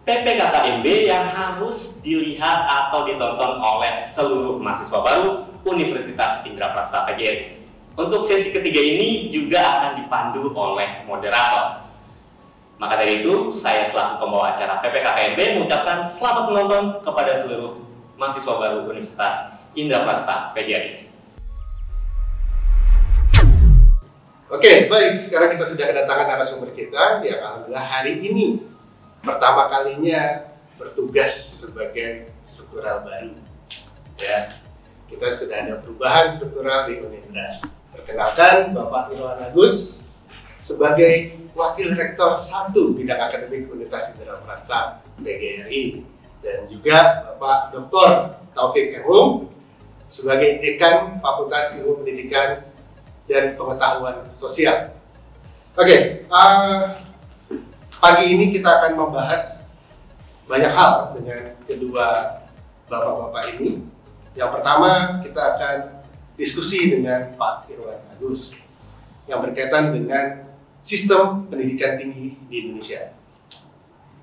Speaker 1: PPKKMB yang harus dilihat atau ditonton oleh seluruh mahasiswa baru Universitas Indra Prasta PGRI. Untuk sesi ketiga ini juga akan dipandu oleh moderator. Maka dari itu, saya selaku pembawa acara PPKKMB mengucapkan selamat menonton kepada seluruh mahasiswa baru Universitas Indra Prasta PGRI.
Speaker 2: Oke, baik. Sekarang kita sudah kedatangan narasumber kita yang alhamdulillah hari ini pertama kalinya bertugas sebagai struktural baru. Ya, kita sudah ada perubahan struktural di Unindra. Perkenalkan Bapak Irwan Agus sebagai Wakil Rektor 1 Bidang Akademik Universitas Indra Prasta PGRI, dan juga Bapak Dr. Taufik Kemum sebagai Dekan Fakultas Ilmu Pendidikan dan Pengetahuan Sosial. Oke, pagi ini kita akan membahas banyak hal dengan kedua bapak-bapak ini. Yang pertama, kita akan diskusi dengan Pak Irwan Agus yang berkaitan dengan sistem pendidikan tinggi di Indonesia.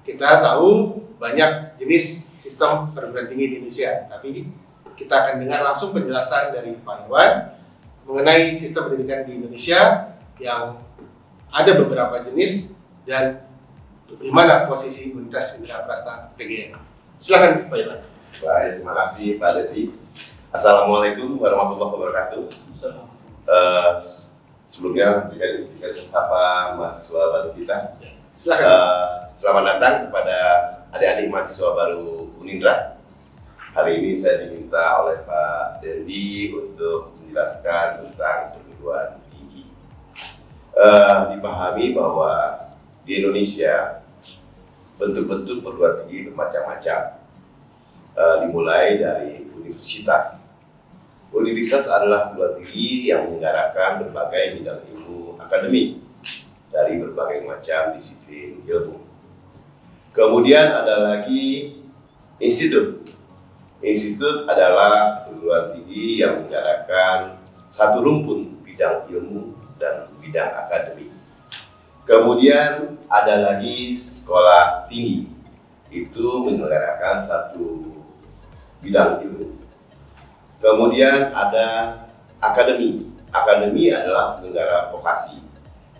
Speaker 2: Kita tahu banyak jenis sistem perguruan tinggi di Indonesia, tapi kita akan dengar langsung penjelasan dari Pak Irwan mengenai sistem pendidikan di Indonesia yang ada beberapa jenis dan di mana posisi Universitas Indra Prasta PGRI. Silakan Pak Irwan.
Speaker 5: Baik, terima kasih Pak Deti. Assalamualaikum warahmatullahi wabarakatuh. Sebelumnya kita sapa mahasiswa baru kita. Silakan. Selamat datang kepada adik-adik mahasiswa baru Unindra. Hari ini saya diminta oleh Pak Dendi untuk menjelaskan tentang perguruan tinggi. Dipahami bahwa di Indonesia bentuk-bentuk perguruan tinggi bermacam-macam. Dimulai dari universitas. Universitas adalah perguruan tinggi yang menyelenggarakan berbagai bidang ilmu akademik dari berbagai macam disiplin ilmu. Kemudian ada lagi institut. Institut adalah perguruan tinggi yang menyelenggarakan satu rumpun bidang ilmu dan bidang akademik. Kemudian ada lagi sekolah tinggi, itu menyelenggarakan satu bidang ilmu. Kemudian ada akademi. Akademi adalah penyelenggara vokasi.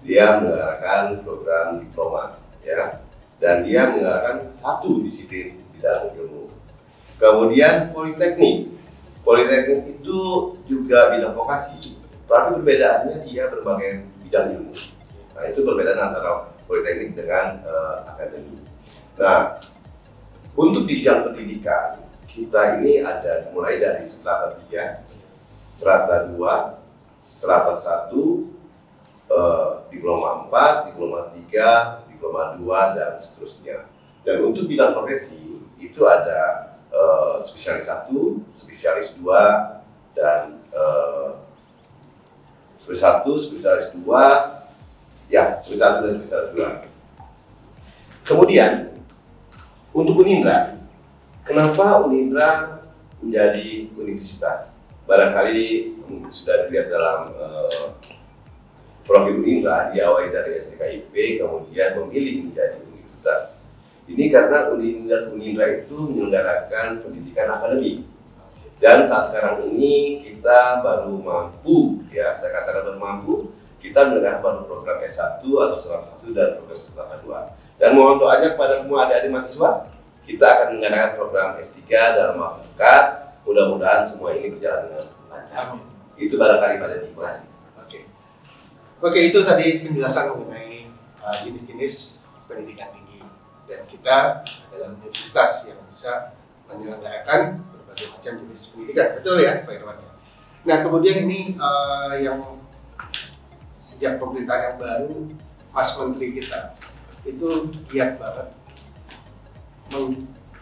Speaker 5: Dia menyelenggarakan program diploma, ya, dan dia menyelenggarakan satu disiplin bidang ilmu. Kemudian politeknik. Politeknik itu juga bidang vokasi, tapi perbedaannya dia berbagai bidang ilmu. Nah, itu perbedaan antara politeknik dengan akademi. Nah, untuk di bidang pendidikan, kita ini ada mulai dari strata 3, strata 2, strata 1, diploma 4, diploma 3, diploma 2, dan seterusnya. Dan untuk bidang profesi, itu ada spesialis 1, spesialis 2, dan spesialis 1, spesialis 2, ya, spesialis 1 dan spesialis 2. Kemudian, untuk Unindra, kenapa Unindra menjadi universitas? Barangkali sudah dilihat dalam profil Unindra, diawali dari STKIP, kemudian memilih menjadi universitas. Ini karena Unindra itu menyelenggarakan pendidikan akademik. Dan saat sekarang ini kita baru mampu, ya saya katakan baru mampu, kita menyelenggarakan program S1 atau strata 1 dan program strata 2. Dan mohon doanya kepada semua adik-adik mahasiswa, kita akan menyelenggarakan program S3 dalam waktu dekat. Mudah-mudahan semua ini berjalan dengan lancar. Itu barangkali pada terima kasih.
Speaker 2: Oke, itu tadi penjelasan mengenai jenis-jenis pendidikan tinggi. Dan kita adalah universitas yang bisa menyelenggarakan berbagai macam jenis pendidikan. Betul ya, Pak Irwan? Nah, kemudian ini yang sejak pemerintahan yang baru, Mas Menteri kita itu giat banget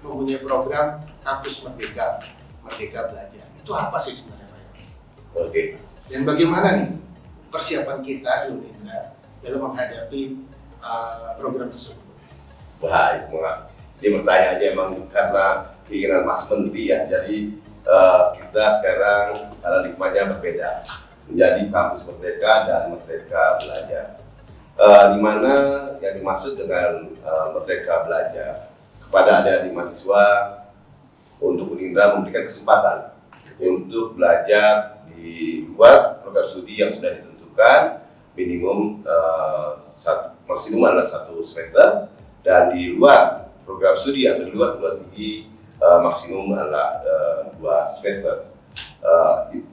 Speaker 2: mempunyai program Kampus Merdeka, Merdeka Belajar. Itu apa sih sebenarnya, Pak?
Speaker 5: Oke.
Speaker 2: Dan bagaimana nih persiapan kita di Unindra dalam menghadapi program tersebut?
Speaker 5: Baik, ini pertanyaannya emang karena keinginan Mas Menteri ya. Jadi kita sekarang paradigmanya berbeda menjadi Kampus Merdeka dan Merdeka Belajar. Di mana yang dimaksud dengan Merdeka Belajar, kepada adik-adik mahasiswa untuk Unindra memberikan kesempatan untuk belajar di luar program studi yang sudah ditentukan, minimum maksimum adalah 1 semester, dan di luar program studi atau di luar perguruan tinggi maksimum adalah 2 semester.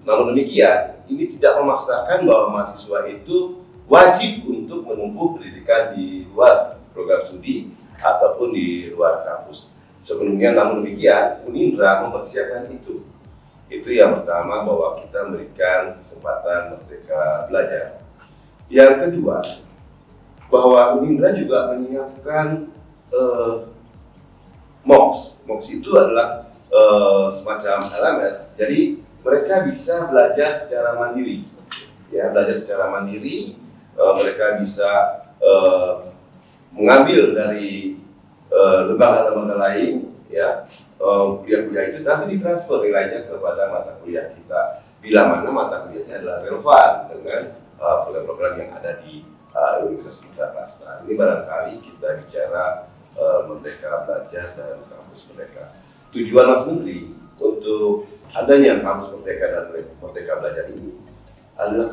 Speaker 5: Namun demikian, ini tidak memaksakan bahwa mahasiswa itu wajib untuk menempuh pendidikan di luar program studi ataupun di luar kampus. Sebelumnya, namun demikian, Unindra mempersiapkan itu. Itu yang pertama, bahwa kita memberikan kesempatan merdeka belajar. Yang kedua, bahwa Unindra juga menyiapkan MOOCs. MOOCs itu adalah semacam LMS, jadi mereka bisa belajar secara mandiri. Ya, belajar secara mandiri, mereka bisa mengambil dari lembaga-lembaga lain, ya, kuliah-kuliah itu nanti ditransfer nilainya kepada mata kuliah kita, bila mana mata kuliahnya adalah relevan dengan program-program yang ada di Universitas Indraprasta. Ini barangkali kita bicara Merdeka Belajar dan Kampus Merdeka. Tujuan Mas Menteri untuk adanya Kampus Merdeka dan Merdeka Belajar ini adalah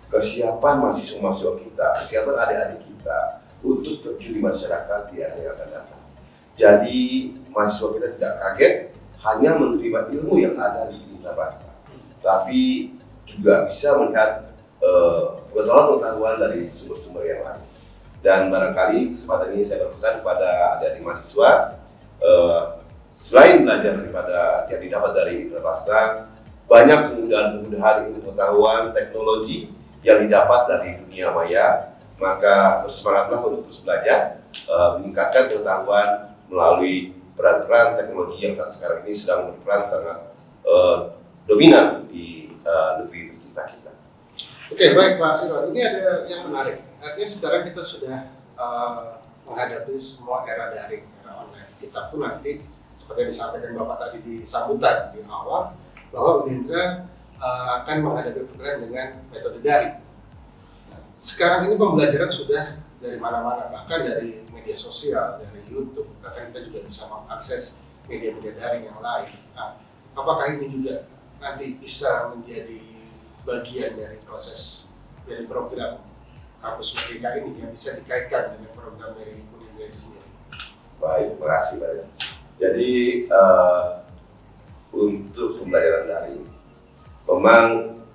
Speaker 5: kesiapan mahasiswa-mahasiswa kita, kesiapan adik-adik kita untuk terjun di masyarakat di era yang akan datang. Jadi mahasiswa kita tidak kaget hanya menerima ilmu yang ada di Indraprasta, tapi juga bisa melihat pengetahuan dari sumber-sumber yang lain. Dan barangkali kesempatan ini saya berpesan kepada adik-adik mahasiswa, selain belajar daripada yang didapat dari Indraprasta, banyak kemudahan-kemudahan ilmu pengetahuan teknologi yang didapat dari dunia maya. Maka bersemangatlah untuk terus belajar, meningkatkan pengetahuan melalui peran-peran teknologi yang saat sekarang ini sedang berperan sangat dominan di negeri tercinta kita.
Speaker 2: Oke, baik Pak Irwan. Ini ada yang menarik. Artinya sekarang kita sudah menghadapi semua era daring, era online. Kita pun nanti, seperti yang disampaikan Bapak tadi di sambutan di awal, bahwa Unindra akan menghadapi program dengan metode daring. Nah, sekarang ini pembelajaran sudah dari mana-mana, bahkan dari media sosial, dari YouTube, bahkan kita juga bisa mengakses media-media daring yang lain. Nah, apakah ini juga nanti bisa menjadi bagian dari proses dari program Kampus Merdeka ini yang bisa dikaitkan dengan program dari Unindra itu sendiri?
Speaker 5: Baik, terima kasih banyak. Jadi untuk pembelajaran daring, memang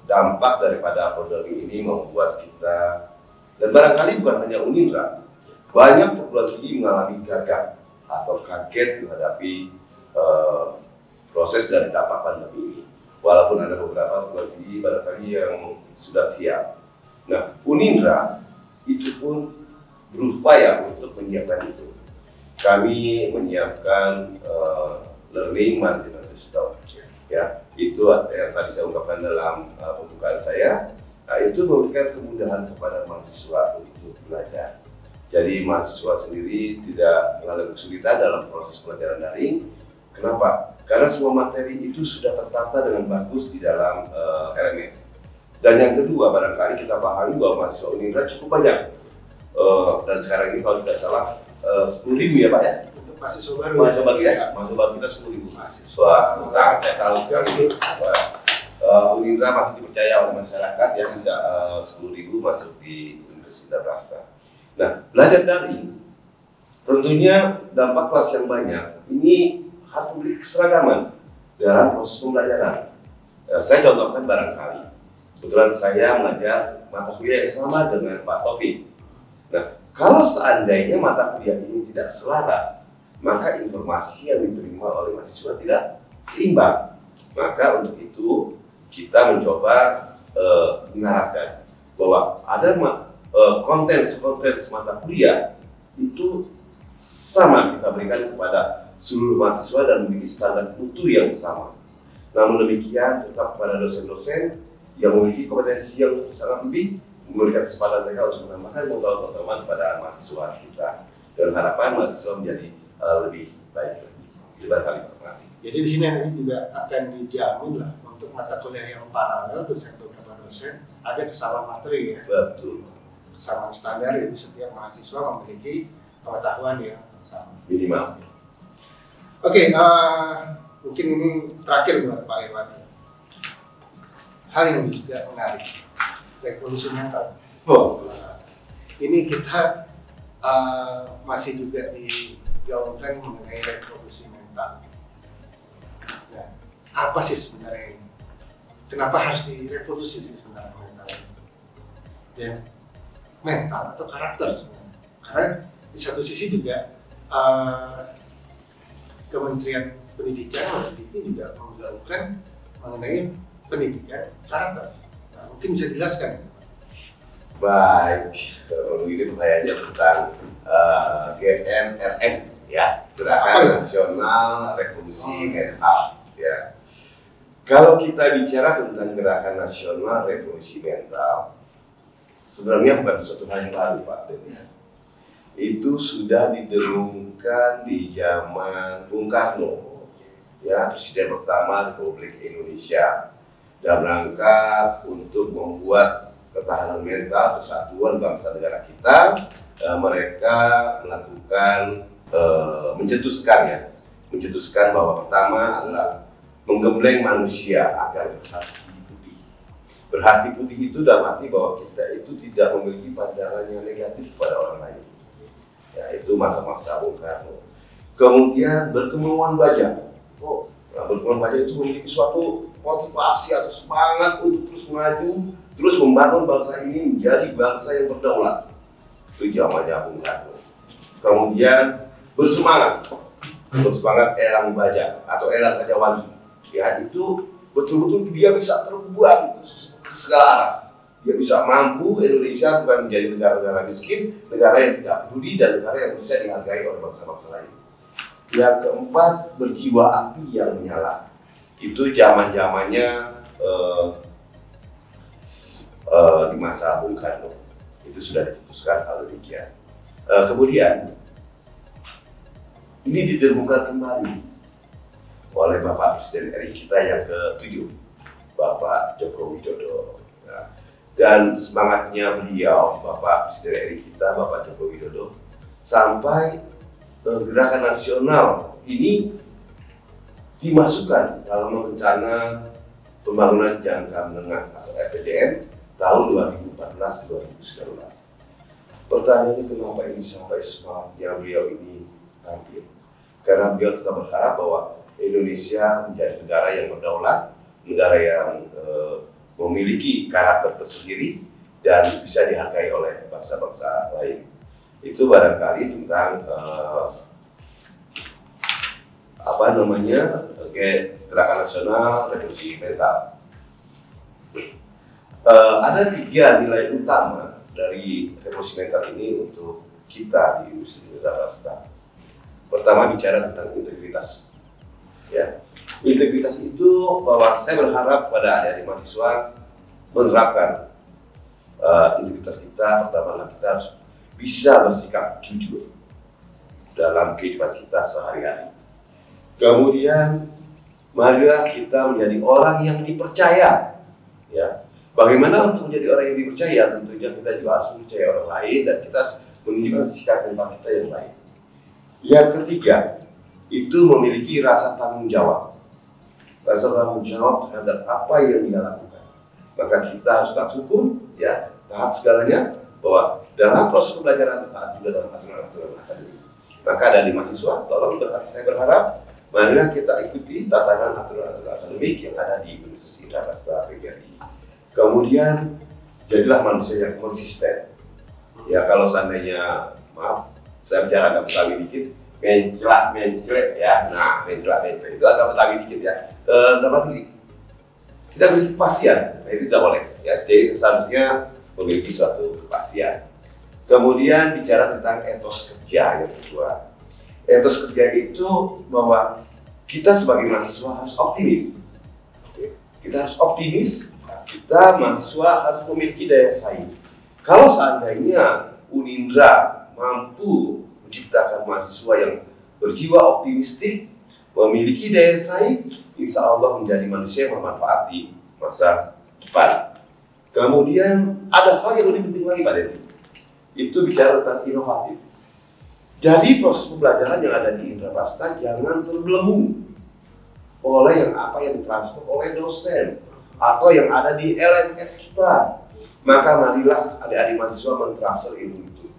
Speaker 5: dampak daripada program ini membuat kita, dan barangkali bukan hanya Unindra, banyak perguruan tinggi mengalami gagap atau kaget menghadapi proses dari dampak pandemi ini. Walaupun ada beberapa perguruan tinggi barangkali yang sudah siap. Nah, Unindra itu pun berupaya untuk menyiapkan itu. Kami menyiapkan learning management system, ya, itu yang tadi saya ungkapkan dalam pembukaan saya. Nah, itu memberikan kemudahan kepada mahasiswa untuk belajar. Jadi mahasiswa sendiri tidak mengalami kesulitan dalam proses pelajaran daring. Kenapa? Karena semua materi itu sudah tertata dengan bagus di dalam LMS. Dan yang kedua, barangkali kita pahami bahwa mahasiswa Unindra cukup banyak. Dan sekarang ini kalau tidak salah 10.000 ya Pak ya?
Speaker 2: Untuk mahasiswa baru.
Speaker 5: Mahasiswa baru ya? Mahasiswa baru kita 10.000 mahasiswa. Nah, saya salah sekali. Unindra masih dipercaya oleh masyarakat yang bisa 10.000 masuk di Universitas Indraprasta. Nah, belajar daring tentunya dampak kelas yang banyak ini harus memberi keseragaman dalam proses pembelajaran. Saya contohkan barangkali, kebetulan saya mengajar mata kuliah yang sama dengan Pak Taufik. Nah, kalau seandainya mata kuliah ini tidak selaras, maka informasi yang diterima oleh mahasiswa tidak seimbang. Maka untuk itu kita mencoba mengarahkan bahwa ada konten mata kuliah itu sama kita berikan kepada seluruh mahasiswa dan memiliki standar mutu yang sama. Namun demikian tetap kepada dosen-dosen yang memiliki kompetensi yang sangat lebih, memberikan kesempatan mereka untuk menambahkan pengetahuan kepada mahasiswa kita dengan harapan mahasiswa menjadi lebih baik. Terima kasih.
Speaker 2: Jadi di sini nanti juga akan dijamin lah untuk mata kuliah yang paralel dosen beberapa dosen ada kesamaan materi ya.
Speaker 5: Betul.
Speaker 2: Kesamaan standar, jadi setiap mahasiswa memiliki pengetahuan yang sama.
Speaker 5: Minimal.
Speaker 2: Oke, mungkin ini terakhir buat Pak Irwan. Hal yang juga menarik, revolusi mental. Ini kita masih juga digaungkan mengenai revolusi mental. Nah, apa sih sebenarnya ini? Kenapa harus direvolusi sih sebenarnya mental? Ya, mental atau karakter sebenarnya. Karena di satu sisi juga Kementerian Pendidikan juga menggaungkan dilakukan mengenai pendidikan karakter. Nah, mungkin bisa dijelaskan.
Speaker 5: Baik, kalau ini pertanyaannya tentang GMRN, ya, Gerakan Nasional Revolusi Mental. Ya, kalau kita bicara tentang Gerakan Nasional Revolusi Mental, sebenarnya bukan suatu hal yang baru, Pak Den. Itu sudah didengungkan di zaman Bung Karno, ya, Presiden pertama Republik Indonesia, dalam rangka untuk membuat ketahanan mental, kesatuan bangsa negara kita. Mereka melakukan mencetuskan bahwa pertama adalah menggembleng manusia agar berhati putih. Berhati putih itu dalam arti bahwa kita itu tidak memiliki pandangan yang negatif pada orang lain. Ya, itu masa-masa Bung Karno. Kemudian berkemauan baja. Berkemauan baja itu memiliki suatu motivasi atau semangat untuk terus maju, terus membangun bangsa ini menjadi bangsa yang berdaulat. Itu zamannya Bung Karno. Kemudian bersemangat elang baja atau elang baja wali. Ya, itu betul-betul dia bisa terbuang ke segala arah. Dia bisa mampu Indonesia bukan menjadi negara-negara miskin, negara yang tidak peduli, dan negara yang bisa dihargai oleh bangsa-bangsa lain. Yang keempat, berjiwa api yang menyala. Itu zaman-zamannya di masa Bung Karno. Itu sudah diputuskan hal demikian. Kemudian ini didengungkan kembali oleh Bapak Presiden RI kita yang ke-7, Bapak Joko Widodo. Nah, dan semangatnya beliau, Bapak Presiden RI kita, Bapak Joko Widodo, sampai gerakan nasional ini dimasukkan dalam rencana pembangunan jangka menengah atau RPJM tahun 2014-2019. Pertanyaannya, kenapa ini sampai semangatnya beliau ini tampil? Karena beliau tetap berharap bahwa Indonesia menjadi negara yang berdaulat, negara yang memiliki karakter tersendiri dan bisa dihargai oleh bangsa-bangsa lain. Itu barangkali tentang Gerakan Nasional Revolusi Mental. Ada 3 nilai utama dari revolusi mental ini untuk kita di Universitas Hasta. Pertama, bicara tentang integritas. Ya, integritas itu bahwa saya berharap pada adik-adik mahasiswa menerapkan integritas kita. Pertama, kita harus bisa bersikap jujur dalam kehidupan kita sehari-hari. Kemudian, marilah kita menjadi orang yang dipercaya. Ya, bagaimana untuk menjadi orang yang dipercaya? Tentunya kita juga harus mempercayai orang lain dan kita menunjukkan sikap mental kita yang baik. Yang ketiga, itu memiliki rasa tanggung jawab. Rasa tanggung jawab terhadap apa yang dia lakukan. Maka kita harus taat hukum, ya, taat segalanya, bahwa dalam proses pembelajaran taat juga dalam aturan-aturan akademik. Maka dari mahasiswa, tolong saya berharap, marilah kita ikuti tatanan aturan-aturan akademik yang ada di Universitas Hasta PGRI. Kemudian, jadilah manusia yang konsisten. Ya, kalau seandainya, maaf, saya bicara agak betawi dikit, mencelak ya. Nah, mencelak itu agak betawi dikit ya. Dapat tidak memiliki kepastian, nah itu tidak boleh. Ya, jadi seharusnya memiliki suatu kepastian. Kemudian bicara tentang etos kerja yang kedua. Etos kerja itu bahwa kita sebagai mahasiswa harus optimis. Kita harus optimis. Kita mahasiswa harus memiliki daya saing. Kalau seandainya Unindra mampu menciptakan mahasiswa yang berjiwa optimistik, memiliki daya saing, insya Allah menjadi manusia yang bermanfaat di masa depan. Kemudian ada hal yang lebih penting lagi Pak Dedi, itu bicara tentang inovatif. Jadi proses pembelajaran yang ada di Indraprasta jangan terbelenggu oleh apa yang ditransfer oleh dosen atau yang ada di LMS kita. Maka marilah adik-adik mahasiswa mentransfer ilmu itu.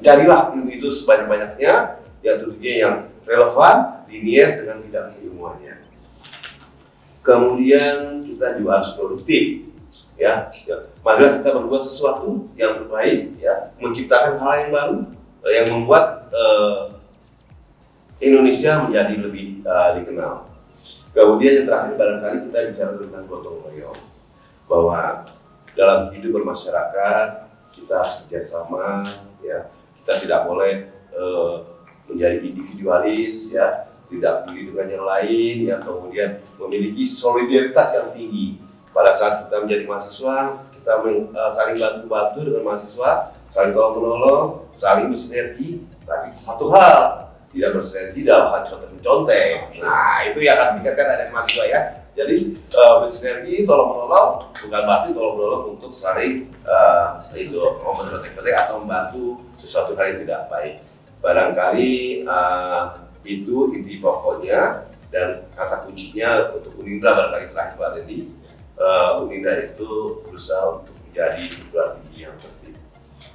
Speaker 5: Carilah ilmu itu sebanyak-banyaknya, yang tentunya yang relevan, linier dengan bidang keilmuannya. Kemudian kita juga harus produktif, ya. Marilah kita berbuat sesuatu yang terbaik, ya, menciptakan hal yang baru, yang membuat Indonesia menjadi lebih dikenal. Kemudian yang terakhir barangkali kita bicara tentang gotong royong, bahwa dalam hidup bermasyarakat kita harus kerjasama, ya. Kita tidak boleh menjadi individualis, ya, tidak peduli dengan yang lain, ya, kemudian memiliki solidaritas yang tinggi. Pada saat kita menjadi mahasiswa, kita saling bantu-bantu dengan mahasiswa, saling tolong-menolong, saling bersinergi. Tapi satu hal, tidak bersinergi dalam hal contek-mencontek. Nah, itu yang akan ditingkatkan ada mahasiswa, ya. Jadi bersinergi, tolong-menolong, bukan berarti tolong-menolong untuk saling mencontek-contek atau membantu sesuatu hal yang tidak baik. Barangkali itu inti pokoknya, dan kata kuncinya untuk Unindra barangkali terakhir Pak Randy. Unindra itu berusaha untuk menjadi perguruan tinggi yang tertib.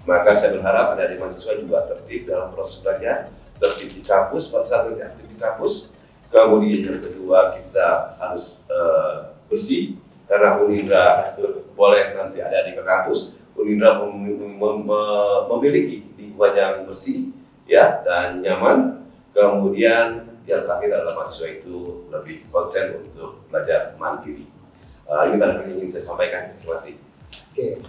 Speaker 5: Maka saya berharap ada mahasiswa juga tertib dalam proses belajar, tertib di kampus pada saat nanti aktif di kampus. Kemudian yang kedua, kita harus bersih, karena Unindra boleh nanti ada di kampus. Unindra memiliki lingkungan yang bersih, ya, dan nyaman. Kemudian yang terakhir adalah mahasiswa itu lebih konsen untuk belajar mandiri. Ini barangkali ingin saya sampaikan. Terima kasih.
Speaker 2: Oke,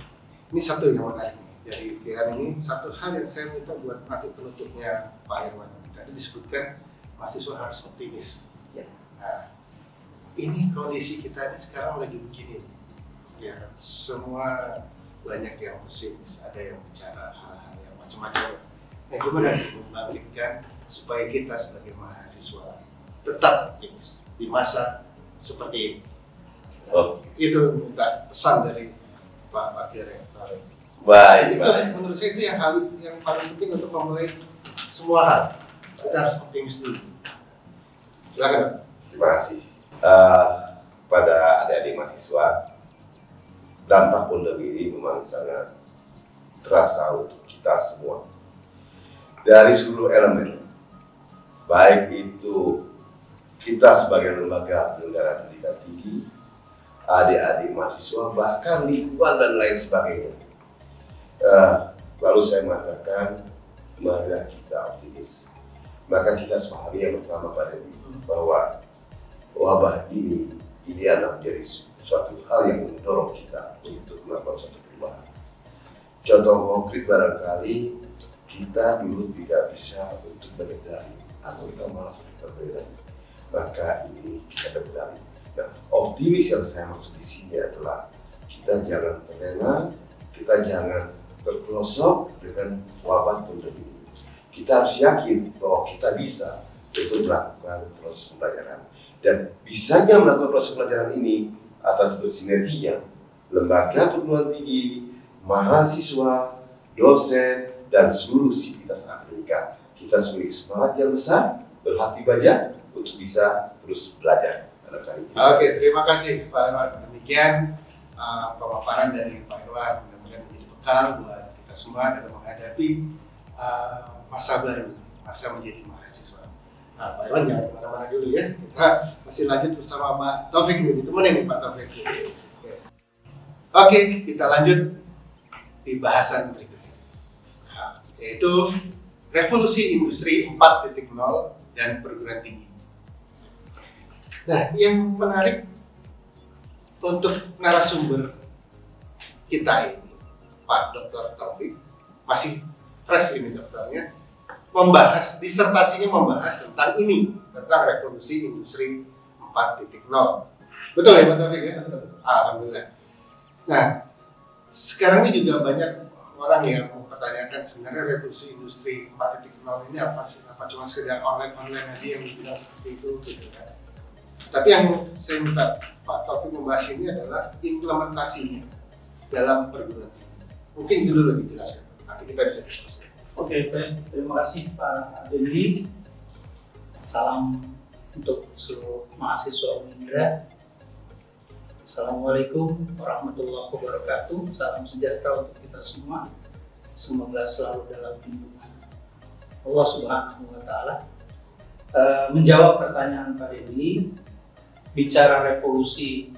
Speaker 2: ini satu yang menarik. Jadi ini satu hal yang saya minta buat nanti penutupnya Pak Irwan. Tadi disebutkan mahasiswa harus optimis.
Speaker 3: Ya.
Speaker 2: Nah, ini kondisi kita ini sekarang lagi begini. Ya, semua banyak yang pesimis, ada yang bicara hal-hal yang macam-macam. Nah, gimana membangkitkan supaya kita sebagai mahasiswa tetap optimis di masa seperti ini? Itu minta pesan dari Pak Fakir.
Speaker 5: Baik.
Speaker 2: Menurut saya itu yang paling penting untuk memulai semua hal. Kita harus optimis dulu. Silakan.
Speaker 5: Terima kasih. Pada adik-adik mahasiswa, dampak pandemi ini memang sangat terasa untuk kita semua. Dari seluruh elemen, baik itu kita sebagai lembaga penyelenggara pendidikan tinggi, adik-adik mahasiswa, bahkan lingkungan dan lain sebagainya. Lalu saya mengatakan, mari kita optimis. Maka kita harus pahami yang pertama pada ini, bahwa wabah ini adalah menjadi suatu hal yang mendorong kita untuk melakukan suatu perubahan. Contoh konkret barangkali, kita dulu tidak bisa untuk mengendali, atau kita malah sudah terkendali. Maka ini kita terkendali. Nah, optimis yang saya maksud di sini adalah kita jangan terlena, kita jangan terpelosok dengan wabah pandemi ini. Kita harus yakin bahwa kita bisa untuk melakukan proses pembelajaran, dan bisanya melakukan proses pembelajaran ini atas bersinerginya lembaga perguruan tinggi, mahasiswa, dosen, dan seluruh sivitas akademika. Kita harus memiliki semangat yang besar, berhati baja untuk bisa terus belajar.
Speaker 2: Oke, terima kasih Pak Irwan. Demikian pemaparan dari Pak Irwan, mudah-mudahan menjadi bekal buat kita semua dalam menghadapi masa baru, masa menjadi mahasiswa. Nah, Pak Irwan jangan kemana-mana dulu ya. Kita masih lanjut bersama Pak Taufik nih, ditemenin nih Pak Taufik. Oke, kita lanjut di bahasan berikutnya, yaitu revolusi industri 4.0 dan perguruan tinggi. Nah, yang menarik untuk narasumber kita ini, Pak Dr. Taufik, masih fresh ini dokternya, disertasinya membahas tentang ini, tentang revolusi industri 4.0. Betul ya Pak Taufik ya? Alhamdulillah. Nah, sekarang ini juga banyak orang yang mempertanyakan sebenarnya revolusi industri 4.0 ini apa sih? Apa cuma sekedar online aja yang dibilang seperti itu gitu kan? Tapi yang saya minta Pak Taufik membahas ini adalah implementasinya dalam perguruan tinggi. Mungkin dulu lebih jelaskan, nanti kita bisa diskusi.
Speaker 6: Oke, baik. Terima kasih Pak Dendi. Salam untuk seluruh mahasiswa Unindra. Assalamualaikum warahmatullahi wabarakatuh. Salam sejahtera untuk kita semua. Semoga selalu dalam lindungan Allah Subhanahu wa Ta'ala. Menjawab pertanyaan Pak Dendi, bicara revolusi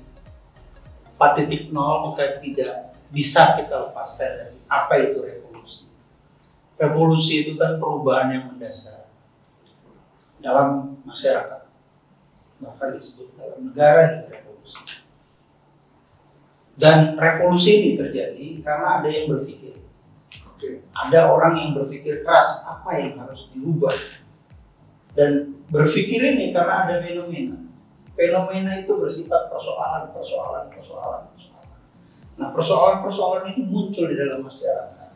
Speaker 6: 4.0 maka tidak bisa kita lepaskan dari apa itu revolusi. Revolusi itu kan perubahan yang mendasar dalam masyarakat. bahkan disebut dalam negara revolusi. Dan revolusi ini terjadi karena ada yang berpikir. Ada orang yang berpikir keras apa yang harus dirubah. Dan berpikir ini karena ada fenomena. Fenomena itu bersifat persoalan. Nah, persoalan-persoalan ini muncul di dalam masyarakat.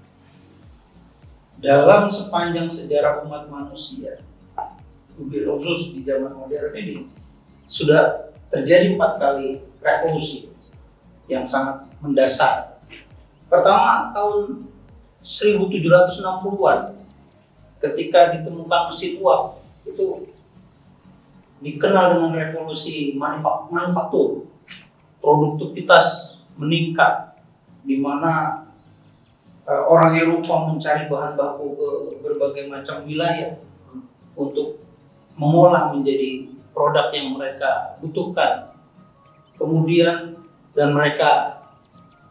Speaker 6: Dalam sepanjang sejarah umat manusia, lebih khusus di zaman modern ini, sudah terjadi 4 kali revolusi yang sangat mendasar. Pertama tahun 1760-an, ketika ditemukan mesin uap, itu dikenal dengan revolusi manufaktur. Produktivitas meningkat, di mana orang Eropa mencari bahan baku ke berbagai macam wilayah untuk mengolah menjadi produk yang mereka butuhkan. Kemudian dan mereka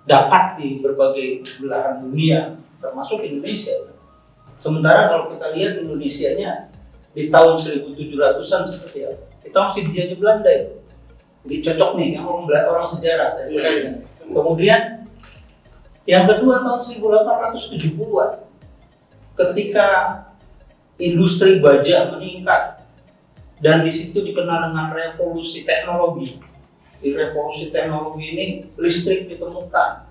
Speaker 6: dapat di berbagai belahan dunia, termasuk Indonesia. Sementara kalau kita lihat Indonesianya di tahun 1700-an seperti apa? Kita masih dijajah Belanda itu. Jadi cocok nih yang orang sejarah. Kemudian yang kedua tahun 1870-an, ketika industri baja meningkat dan di situ dikenal dengan revolusi teknologi. Di revolusi teknologi ini listrik ditemukan.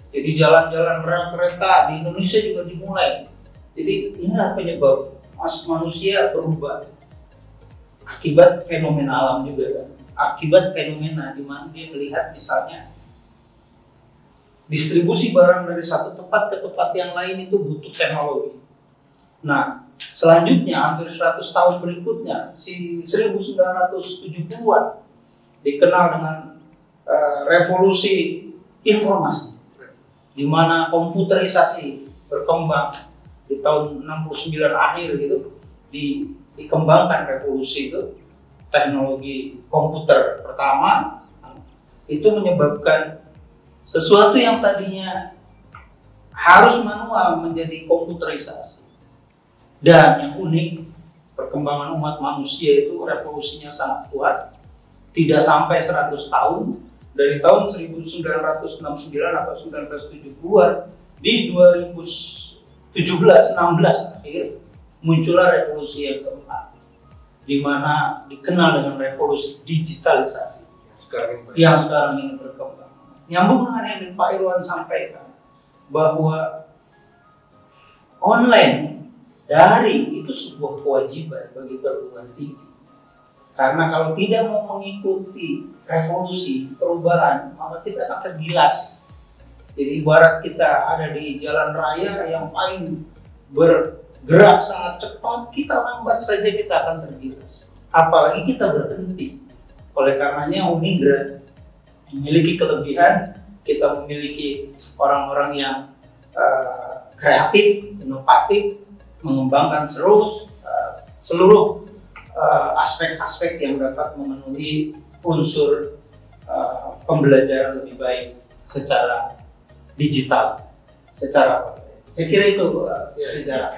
Speaker 6: Jadi jalan-jalan rel kereta di Indonesia juga dimulai. Jadi inilah penyebab manusia berubah akibat fenomena alam juga kan. Akibat fenomena di mana dia melihat misalnya distribusi barang dari satu tempat ke tempat yang lain itu butuh teknologi. Nah, selanjutnya hampir 100 tahun berikutnya, 1970-an dikenal dengan revolusi informasi, di mana komputerisasi berkembang di tahun 69 akhir gitu, dikembangkan revolusi itu, teknologi komputer pertama itu menyebabkan sesuatu yang tadinya harus manual menjadi komputerisasi. Dan yang unik, perkembangan umat manusia itu revolusinya sangat kuat, tidak sampai 100 tahun, dari tahun 1969 atau 1970-an, di 2017-16 akhir, muncullah revolusi yang keempat, di mana dikenal dengan revolusi digitalisasi yang sekarang ini berkembang. Nyambung dengan yang Pak Irwan sampaikan, bahwa online daring itu sebuah kewajiban bagi perguruan tinggi. Karena kalau tidak mau mengikuti revolusi perubahan, maka kita akan tergilas. Jadi ibarat kita ada di jalan raya yang paling bergerak sangat cepat, kita lambat saja kita akan tergilas. Apalagi kita berhenti. Oleh karenanya Unindra memiliki kelebihan, kita memiliki orang-orang yang kreatif, inovatif, mengembangkan seluruh aspek-aspek yang dapat memenuhi unsur pembelajaran lebih baik secara digital, saya kira itu sejarah.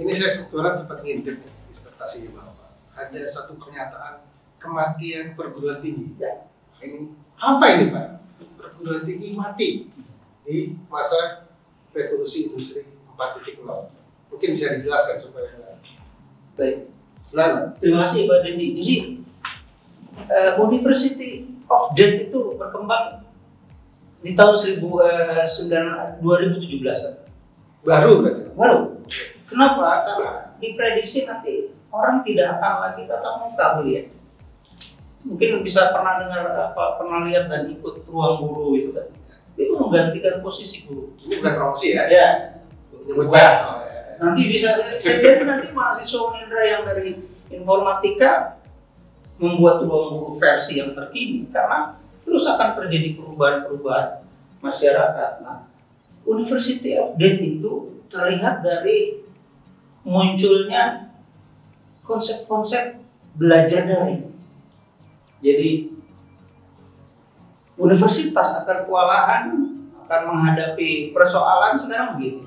Speaker 2: Ini saya sebetulnya sempat ngintip disertasi di bawah. Ada satu pernyataan kematian perguruan tinggi.
Speaker 6: Ya.
Speaker 2: Ini apa ini Pak? Perguruan tinggi mati di masa revolusi industri 4.0. Mungkin bisa dijelaskan supaya
Speaker 6: baik.
Speaker 2: Selamat.
Speaker 6: Terima kasih Pak Dendi. Jadi University of Death itu berkembang di tahun 2017-an.
Speaker 2: Baru berarti?
Speaker 6: Baru. Kenapa? Karena diprediksi nanti orang tidak akan lagi tatap muka kuliah. Mungkin bisa pernah dengar pernah lihat dan ikut ruang guru itu kan. Itu menggantikan posisi guru.
Speaker 2: Ini bukan promosi ya?
Speaker 6: Ya.
Speaker 2: Bukan.
Speaker 6: Nanti bisa jadi nanti mahasiswa Unindra yang dari informatika membuat ruang guru versi yang terkini karena terus akan terjadi perubahan-perubahan masyarakat. Nah, University of Death itu terlihat dari munculnya konsep-konsep belajar daring. Jadi universitas akan kewalahan, akan menghadapi persoalan sekarang begini.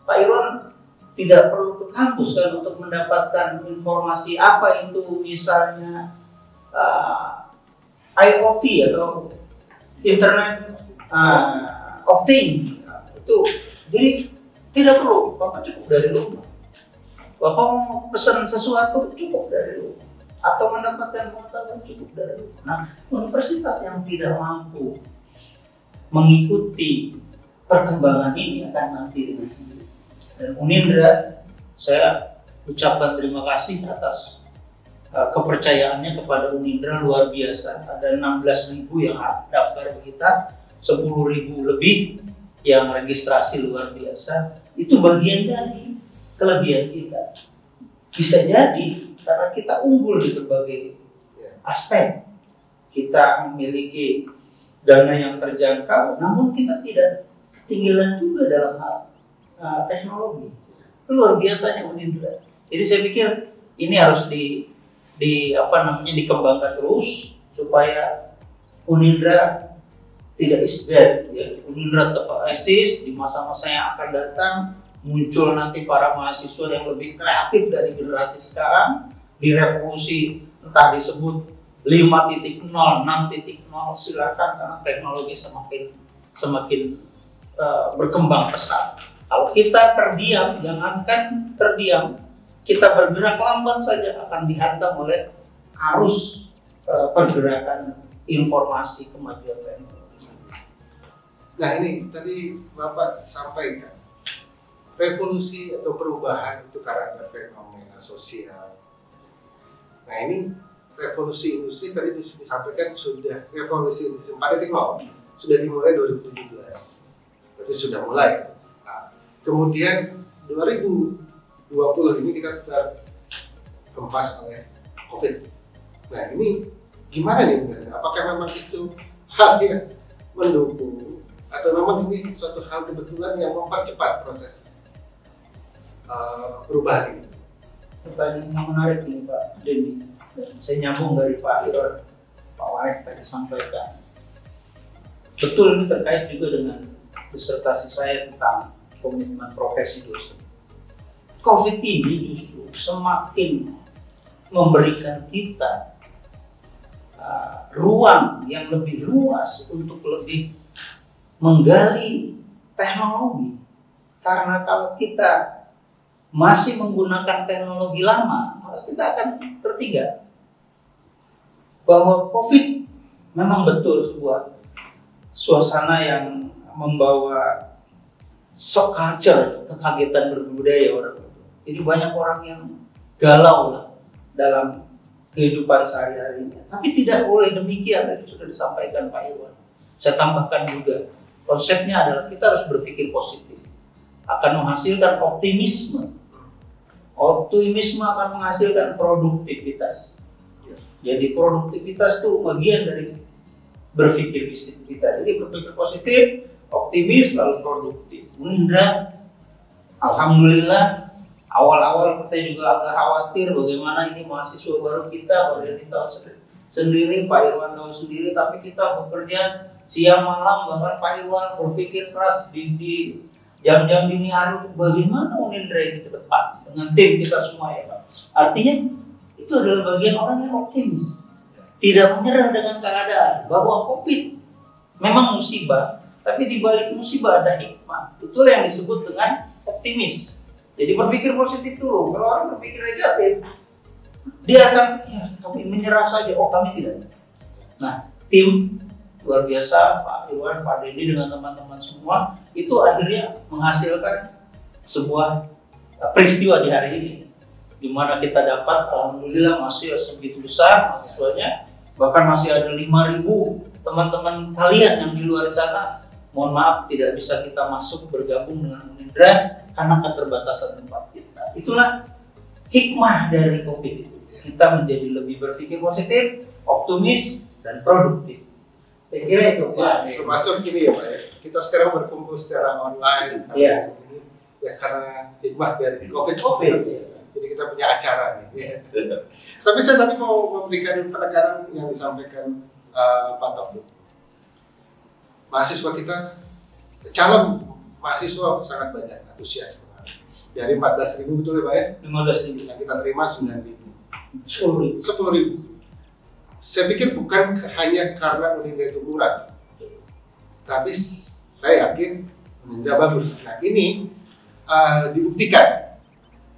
Speaker 6: Pak Irwan tidak perlu ke kampus kan untuk mendapatkan informasi apa itu misalnya IoT atau Internet of Things itu. Jadi tidak perlu, Bapak cukup dari rumah. Bapak mau pesan sesuatu cukup dari rumah, atau mendapatkan pengetahuan cukup dari rumah. Nah, universitas yang tidak mampu mengikuti perkembangan ini akan nanti dengan sendiri. Dan Unindra, saya ucapkan terima kasih atas kepercayaannya kepada Unindra, luar biasa. Ada 16.000 yang daftar kita, 10.000 lebih yang registrasi, luar biasa. Itu bagian dari kelebihan kita. Bisa jadi karena kita unggul di berbagai aspek. Kita memiliki dana yang terjangkau, namun kita tidak ketinggalan juga dalam hal teknologi. Itu luar biasanya Unindra. Jadi saya pikir ini harus dikembangkan terus supaya Unindra tidak isdet, ya. Unindra tetap eksis di masa-masa yang akan datang. Muncul nanti para mahasiswa yang lebih kreatif dari generasi sekarang, di revolusi entah disebut 5.0, 6.0, silakan, karena teknologi semakin berkembang pesat. Kalau kita terdiam, jangankan terdiam, kita bergerak lambat saja akan dihantam oleh arus pergerakan informasi kemajuan teknologi.
Speaker 2: Nah ini tadi Bapak sampaikan, revolusi atau perubahan itu karena ada fenomena sosial. Nah ini revolusi industri tadi disampaikan sudah, revolusi industri 4.0 sudah dimulai 2017, berarti sudah mulai. Nah, kemudian 2020 ini kita terhempas oleh COVID. Nah ini gimana nih? Apakah memang itu hal yang mendukung atau memang ini suatu hal kebetulan yang mempercepat proses perubahan ini?
Speaker 6: Pertanyaan yang menarik nih Pak Denny. Saya nyambung dari Pak Irwan, Pak Warek tadi sampaikan. Betul, ini terkait juga dengan disertasi saya tentang komitmen profesi dosen. COVID ini justru semakin memberikan kita ruang yang lebih luas untuk lebih menggali teknologi. Karena kalau kita masih menggunakan teknologi lama, maka kita akan tertinggal. Bahwa COVID memang betul sebuah suasana yang membawa shock culture, kekagetan berbudaya orang itu. Jadi banyak orang yang galau lah dalam kehidupan sehari-harinya. Tapi tidak boleh demikian, tadi sudah disampaikan Pak Irwan. Saya tambahkan juga, konsepnya adalah kita harus berpikir positif. Akan menghasilkan optimisme. Optimisme akan menghasilkan produktivitas. Jadi produktivitas itu bagian dari berpikir bisnis kita. Jadi berpikir positif, optimis, lalu produktif. Unindra, alhamdulillah, awal-awal kita juga agak khawatir bagaimana ini mahasiswa baru kita, baru tahun sendiri, Pak Irwan tahu sendiri, tapi kita bekerja siang malam, bahkan Pak Irwan berpikir keras di jam-jam dini hari bagaimana Unindra ini ke depan dengan tim kita semua ya Pak. Artinya itu adalah bagian orang yang optimis, tidak menyerah dengan keadaan bahwa COVID memang musibah, tapi di balik musibah ada hikmah. Itulah yang disebut dengan optimis. Jadi berpikir positif dulu. Kalau orang berpikir negatif, dia akan kami menyerah saja. Oh kami tidak. Nah tim luar biasa, Pak Irwan, Pak Denny dengan teman-teman semua itu akhirnya menghasilkan sebuah peristiwa di hari ini, di mana kita dapat alhamdulillah masih segitu besar mahasiswanya, bahkan masih ada 5.000 teman-teman kalian yang di luar sana. Mohon maaf tidak bisa kita masuk bergabung dengan Unindra karena keterbatasan tempat kita. Itulah hikmah dari COVID itu. Kita menjadi lebih berpikir positif, optimis, dan produktif. Saya kira itu Pak.
Speaker 2: Ya, termasuk ini ya Pak ya. Kita sekarang berkumpul secara online.
Speaker 6: Iya.
Speaker 2: Ya karena hikmah dari COVID.
Speaker 6: Ya.
Speaker 2: Jadi kita punya acara nih. Ya. Tapi saya tadi mau memberikan penekanan yang disampaikan Pak Taufik. Mahasiswa kita, calon mahasiswa sangat banyak, antusias. Dari 14.000 betul ya Pak ya?
Speaker 6: 15.000.
Speaker 2: Yang kita terima 9.000.
Speaker 6: 10.000.
Speaker 2: 10.000. saya pikir bukan hanya karena Unindra itu murah, tapi saya yakin Unindra bagus. Nah ini dibuktikan.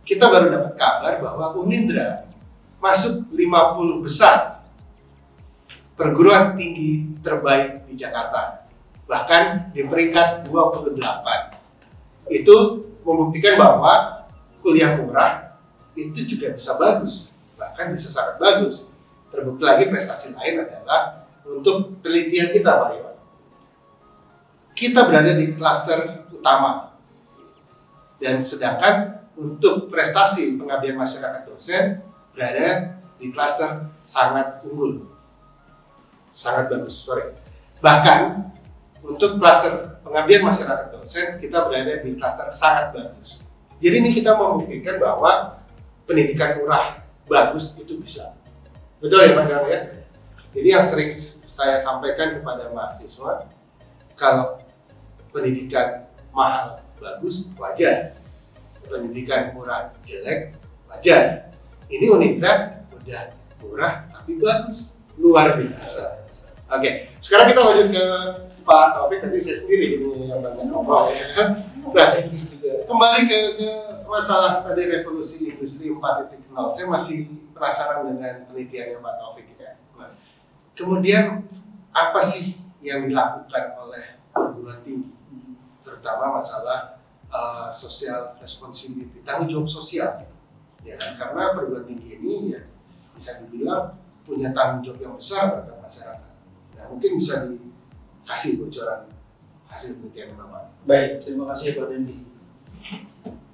Speaker 2: Kita baru dapat kabar bahwa Unindra masuk 50 besar perguruan tinggi terbaik di Jakarta, bahkan di peringkat 28. Itu membuktikan bahwa kuliah murah itu juga bisa bagus, bahkan bisa sangat bagus. Terbukti lagi prestasi lain adalah untuk penelitian kita, Pak Iwan. Kita berada di klaster utama, dan sedangkan untuk prestasi pengabdian masyarakat dosen berada di klaster sangat unggul, sangat bagus. Bahkan untuk klaster pengabdian masyarakat dosen kita berada di klaster sangat bagus. Jadi ini kita membuktikan bahwa pendidikan murah bagus itu bisa. Betul ya Pak Dam ya? Jadi yang sering saya sampaikan kepada mahasiswa, kalau pendidikan mahal bagus wajar, pendidikan murah jelek wajar. Ini Unindra udah murah tapi bagus, luar biasa. Oke, sekarang kita lanjut ke Pak Taufik. Tadi saya sendiri ini yang banyak ngomong ya kan. Nah, kembali ke masalah tadi revolusi industri 4.0. Saya masih penasaran dengan penelitiannya Pak Taufik ya. Nah, kemudian apa sih yang dilakukan oleh perguruan tinggi, terutama masalah social responsibility, tanggung jawab sosial, ya kan? Karena perguruan tinggi ini ya bisa dibilang punya tanggung jawab yang besar terhadap masyarakat. Nah, mungkin bisa dikasih bocoran hasil penelitian Bapak.
Speaker 6: Baik, terima kasih Pak Dendi.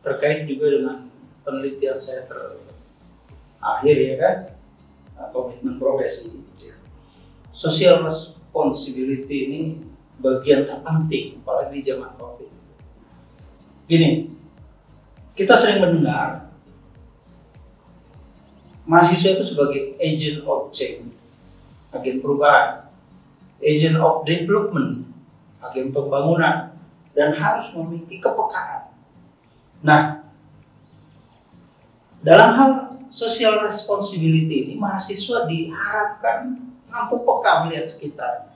Speaker 6: Terkait juga dengan penelitian saya terakhir ya kan, komitmen profesi. Social responsibility ini bagian terpenting, apalagi di zaman COVID. Gini, kita sering mendengar mahasiswa itu sebagai agent of change, agen perubahan, agent of development, agen pembangunan, dan harus memiliki kepekaan. Nah, dalam hal social responsibility ini, mahasiswa diharapkan mampu peka melihat sekitar.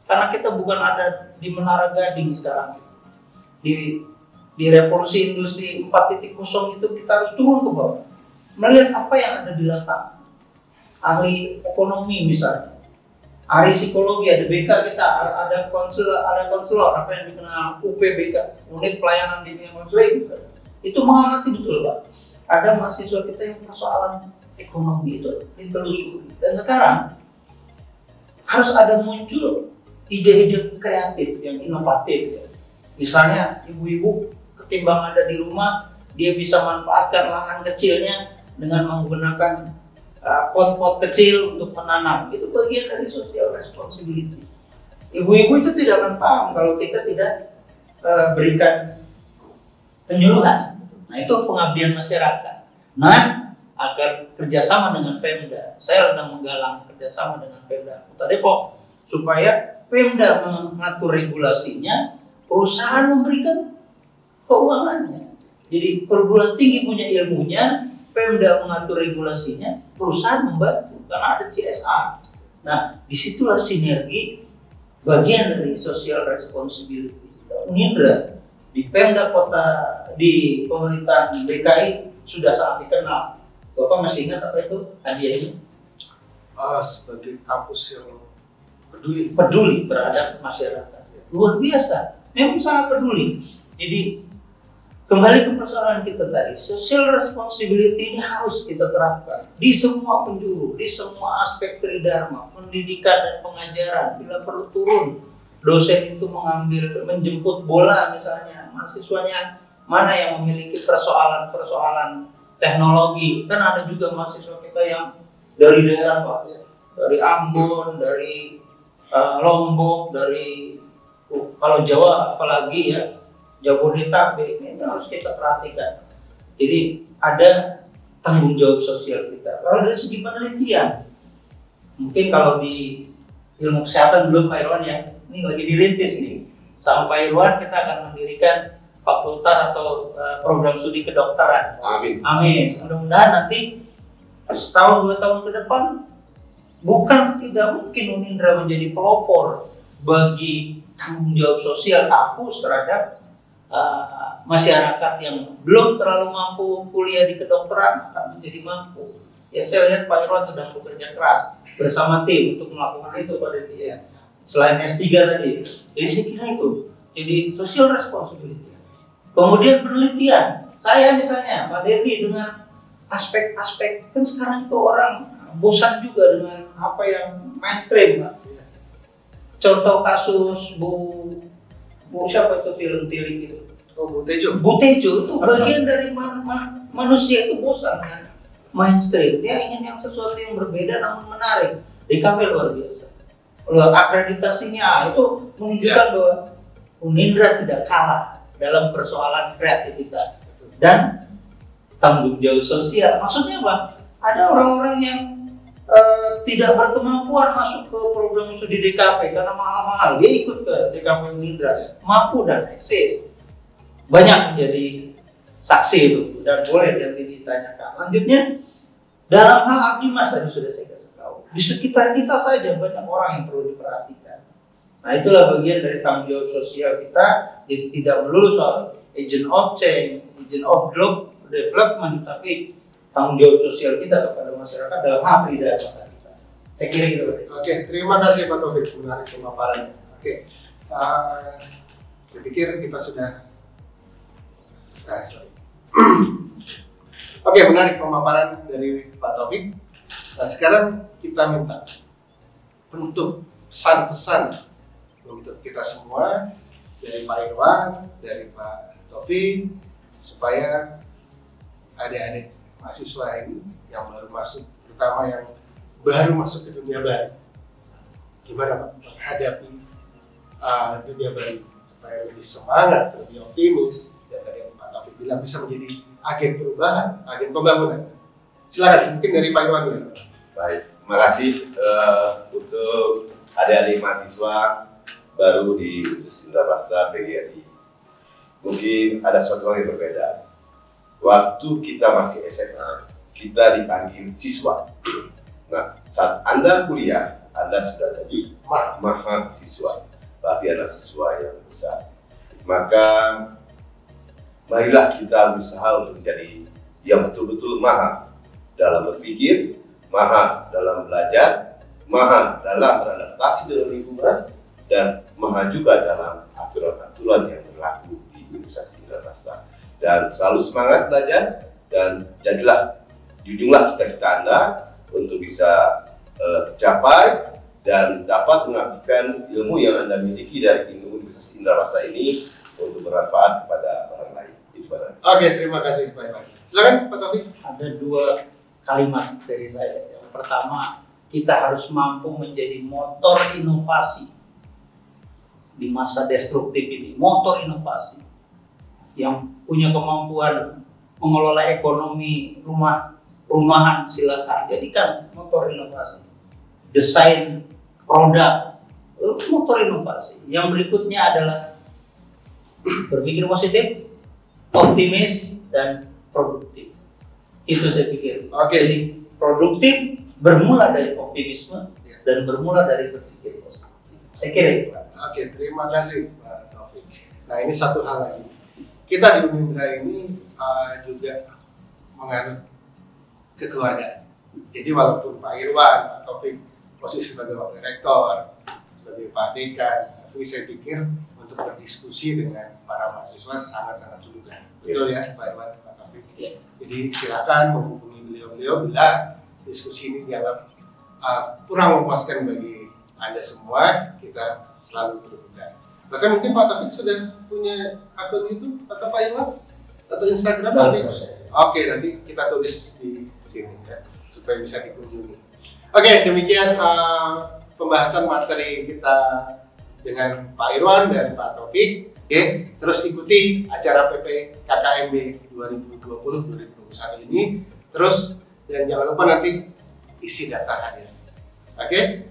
Speaker 6: Karena kita bukan ada di Menara Gading sekarang. Di revolusi industri 4.0 itu kita harus turun ke bawah, melihat apa yang ada di lapangan. Ahli ekonomi misalnya, ahli psikologi, ada BK kita, ada konselor, apa yang dikenal UPBK, unit pelayanan dini muslim, itu mengamati betul Pak. Ada mahasiswa kita yang persoalan ekonomi itu ditelusuri, dan sekarang harus ada muncul ide-ide kreatif yang inovatif ya. Misalnya ibu-ibu ketimbang ada di rumah, dia bisa manfaatkan lahan kecilnya dengan menggunakan pot-pot kecil untuk menanam. Itu bagian dari social responsibility. Ibu-ibu itu tidak akan paham kalau kita tidak berikan penyuluhan. Nah, itu pengabdian masyarakat. Nah, agar kerjasama dengan Pemda, saya sedang menggalang kerjasama dengan Pemda Kota Depok supaya Pemda mengatur regulasinya, perusahaan memberikan keuangannya. Jadi perguruan tinggi punya ilmunya, Pemda mengatur regulasinya, perusahaan membantu karena ada CSR. Nah, disitulah sinergi bagian dari social responsibility. Unindra di Pemda Kota, di pemerintahan DKI sudah sangat dikenal. Bapak masih ingat apa itu hadiahnya?
Speaker 2: Sebagai kampus yang
Speaker 6: peduli terhadap masyarakat. Luar biasa, memang sangat peduli. Jadi kembali ke persoalan kita tadi, social responsibility ini harus kita terapkan di semua penjuru, di semua aspek tridharma, pendidikan dan pengajaran. Bila perlu turun, dosen itu menjemput bola misalnya, mahasiswanya mana yang memiliki persoalan-persoalan teknologi. Kan ada juga mahasiswa kita yang dari daerah Pak, dari Ambon, dari Lombok, dari kalau Jawa apalagi ya, Jabodetabek, ini harus kita perhatikan. Jadi ada tanggung jawab sosial kita. Kalau dari segi penelitian, mungkin kalau di ilmu kesehatan belum Pak Irwan ya, ini lagi dirintis nih. Sama Pak Irwan kita akan mendirikan fakultas atau program studi kedokteran.
Speaker 5: Amin.
Speaker 6: Amin. Mudah-mudahan nanti setahun 2 tahun ke depan bukan tidak mungkin Unindra menjadi pelopor bagi tanggung jawab sosial kampus terhadap masyarakat yang belum terlalu mampu kuliah di kedokteran akan menjadi mampu. Ya, saya lihat Pak Irwan sedang bekerja keras bersama tim untuk melakukan itu pada dia. Selain S3 tadi, jadi saya kira itu jadi social responsibility. Kemudian penelitian, saya misalnya Pak Dedi dengan aspek-aspek, kan sekarang itu orang bosan juga dengan apa yang mainstream, Pak. Contoh kasus Bu siapa itu film tilik itu?
Speaker 2: Oh, Bu Tejo.
Speaker 6: Bu Tejo itu bagian dari manusia itu bosan kan mainstream. Dia ingin yang sesuatu yang berbeda namun menarik. DKV luar biasa. Akreditasinya itu menunjukkan bahwa Unindra tidak kalah dalam persoalan kreativitas dan tanggung jawab sosial. Maksudnya apa? Ada orang-orang yang tidak berkemampuan masuk ke program studi DKV karena mahal-mahal. Dia ikut ke DKV Unindra, mampu dan eksis. Banyak menjadi saksi itu dan boleh nanti ditanyakan. Lanjutnya, dalam hal Abdimas tadi sudah saya kasih tahu. Di sekitar kita saja banyak orang yang perlu diperhatikan. Nah, itulah bagian dari tanggung jawab sosial kita. Jadi tidak melulu soal agent of change, agent of development, tapi tanggung jawab sosial kita kepada masyarakat dalam hal pidana kita. Saya kira itu.
Speaker 2: Oke, terima kasih Pak Taufik, menarik pemaparannya. Oke, saya pikir kita sudah. Oke, menarik pemaparan dari Pak Taufik. Nah, sekarang kita minta bentuk pesan-pesan untuk kita semua dari Pak Irwan, dari Pak Taufik, supaya adik-adik mahasiswa ini yang baru masuk, terutama yang baru masuk ke dunia baru, gimana Pak menghadapi dunia baru supaya lebih semangat, lebih optimis, dan tadi yang Pak Taufik bilang bisa menjadi agen perubahan, agen pembangunan. Silakan, mungkin dari Pak Irwan dulu.
Speaker 5: Baik, terima kasih untuk adik-adik mahasiswa baru di Universitas Indonesia PGRI. Mungkin ada sesuatu yang berbeda. Waktu kita masih SMA, kita dipanggil siswa. Nah, saat Anda kuliah, Anda sudah jadi mahasiswa. Berarti adalah siswa yang besar. Maka, marilah kita berusaha untuk menjadi yang betul-betul mahal dalam berpikir, mahal dalam belajar, mahal dalam beradaptasi dengan lingkungan, dan mahal juga dalam aturan-aturan yang berlaku di Universitas Indonesia. Dan selalu semangat belajar dan jadilah junjunglah cita-cita Anda untuk bisa tercapai dan dapat mengabdikan ilmu yang Anda miliki dari Universitas Indonesia ini untuk bermanfaat kepada orang lain. Itu Pak.
Speaker 2: Oke, terima kasih Pak Irwan. Silakan Pak Taufik.
Speaker 6: Ada dua kalimat dari saya. Yang pertama, kita harus mampu menjadi motor inovasi di masa destruktif ini. Motor inovasi yang punya kemampuan mengelola ekonomi rumahan, silakan jadikan motor inovasi. Desain produk, motor inovasi. Yang berikutnya adalah berpikir positif, optimis, dan produktif. Itu saya pikir.
Speaker 2: Oke.
Speaker 6: Jadi produktif bermula dari optimisme dan bermula dari berpikir positif. Saya kira itu.
Speaker 2: Oke, terima kasih Pak Taufik. Nah, ini satu hal lagi. Kita di Unindra ini juga menganut kekeluargaan. Jadi walaupun Pak Irwan, Pak Taufik posisi sebagai wakil rektor, sebagai Pak Dekan, tapi saya pikir untuk berdiskusi dengan para mahasiswa sangat-sangat sulit. Betul ya Pak Irwan, Pak Taufik. Jadi silakan menghubungi beliau-beliau bila diskusi ini dianggap kurang memuaskan bagi Anda semua, kita selalu terbuka. Bahkan mungkin Pak Taufik sudah punya akun YouTube atau Pak Irwan atau Instagram nanti. Oke, nanti kita tulis di sini ya, supaya bisa dikunjungi. Oke, demikian pembahasan materi kita dengan Pak Irwan dan Pak Taufik. Oke, terus ikuti acara PPKKMB 2020-2021 ini. Terus dan jangan lupa nanti isi data hadir. Oke,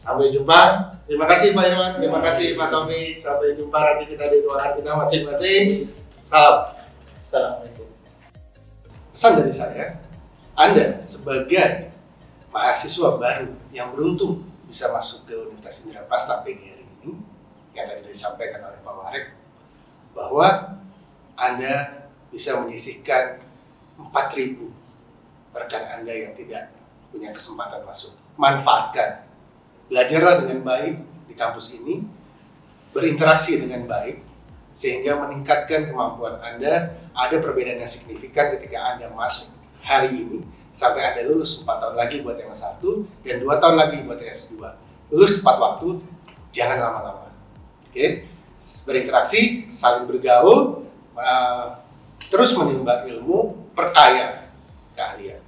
Speaker 2: sampai jumpa. Terima kasih Pak Irwan, terima kasih Pak Taufik. Sampai jumpa nanti kita di ruangan kita masing-masing. Salam.
Speaker 6: Assalamualaikum.
Speaker 2: Pesan dari saya, Anda sebagai mahasiswa baru yang beruntung bisa masuk ke Universitas Indraprasta pagi hari ini, yang tadi disampaikan oleh Pak Warek, bahwa Anda bisa menyisihkan 4.000 rekan Anda yang tidak punya kesempatan masuk. Manfaatkan, belajarlah dengan baik di kampus ini, berinteraksi dengan baik, sehingga meningkatkan kemampuan Anda. Ada perbedaan yang signifikan ketika Anda masuk hari ini, sampai Anda lulus 4 tahun lagi buat yang S1, dan 2 tahun lagi buat yang S2. Lulus tepat waktu, jangan lama-lama. Oke? Berinteraksi, saling bergaul, terus menimba ilmu, perkaya keahlian.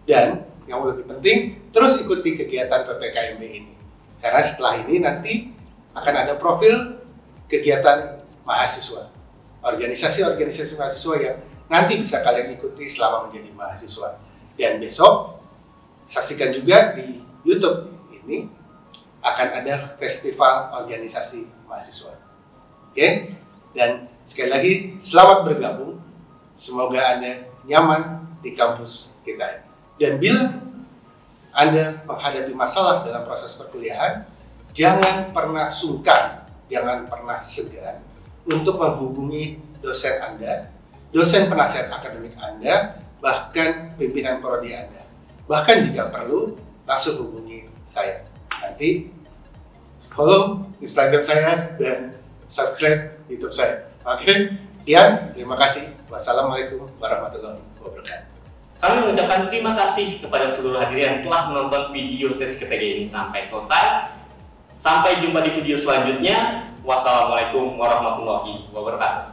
Speaker 2: Dan yang lebih penting, terus ikuti kegiatan PPKMB ini. Karena setelah ini nanti akan ada profil kegiatan mahasiswa. Organisasi-organisasi mahasiswa yang nanti bisa kalian ikuti selama menjadi mahasiswa. Dan besok, saksikan juga di YouTube ini, akan ada festival organisasi mahasiswa. Oke? Dan sekali lagi, selamat bergabung. Semoga Anda nyaman di kampus kita. Dan bila Anda menghadapi masalah dalam proses perkuliahan, jangan pernah sungkan, jangan pernah segan untuk menghubungi dosen Anda, dosen penasihat akademik Anda, bahkan pimpinan prodi Anda. Bahkan jika perlu, langsung hubungi saya. Nanti follow Instagram saya dan subscribe YouTube saya. Oke? Sekian, terima kasih. Wassalamualaikum warahmatullahi wabarakatuh.
Speaker 1: Kami mengucapkan terima kasih kepada seluruh hadirin yang telah menonton video sesi ketiga ini sampai selesai. Sampai jumpa di video selanjutnya. Wassalamualaikum warahmatullahi wabarakatuh.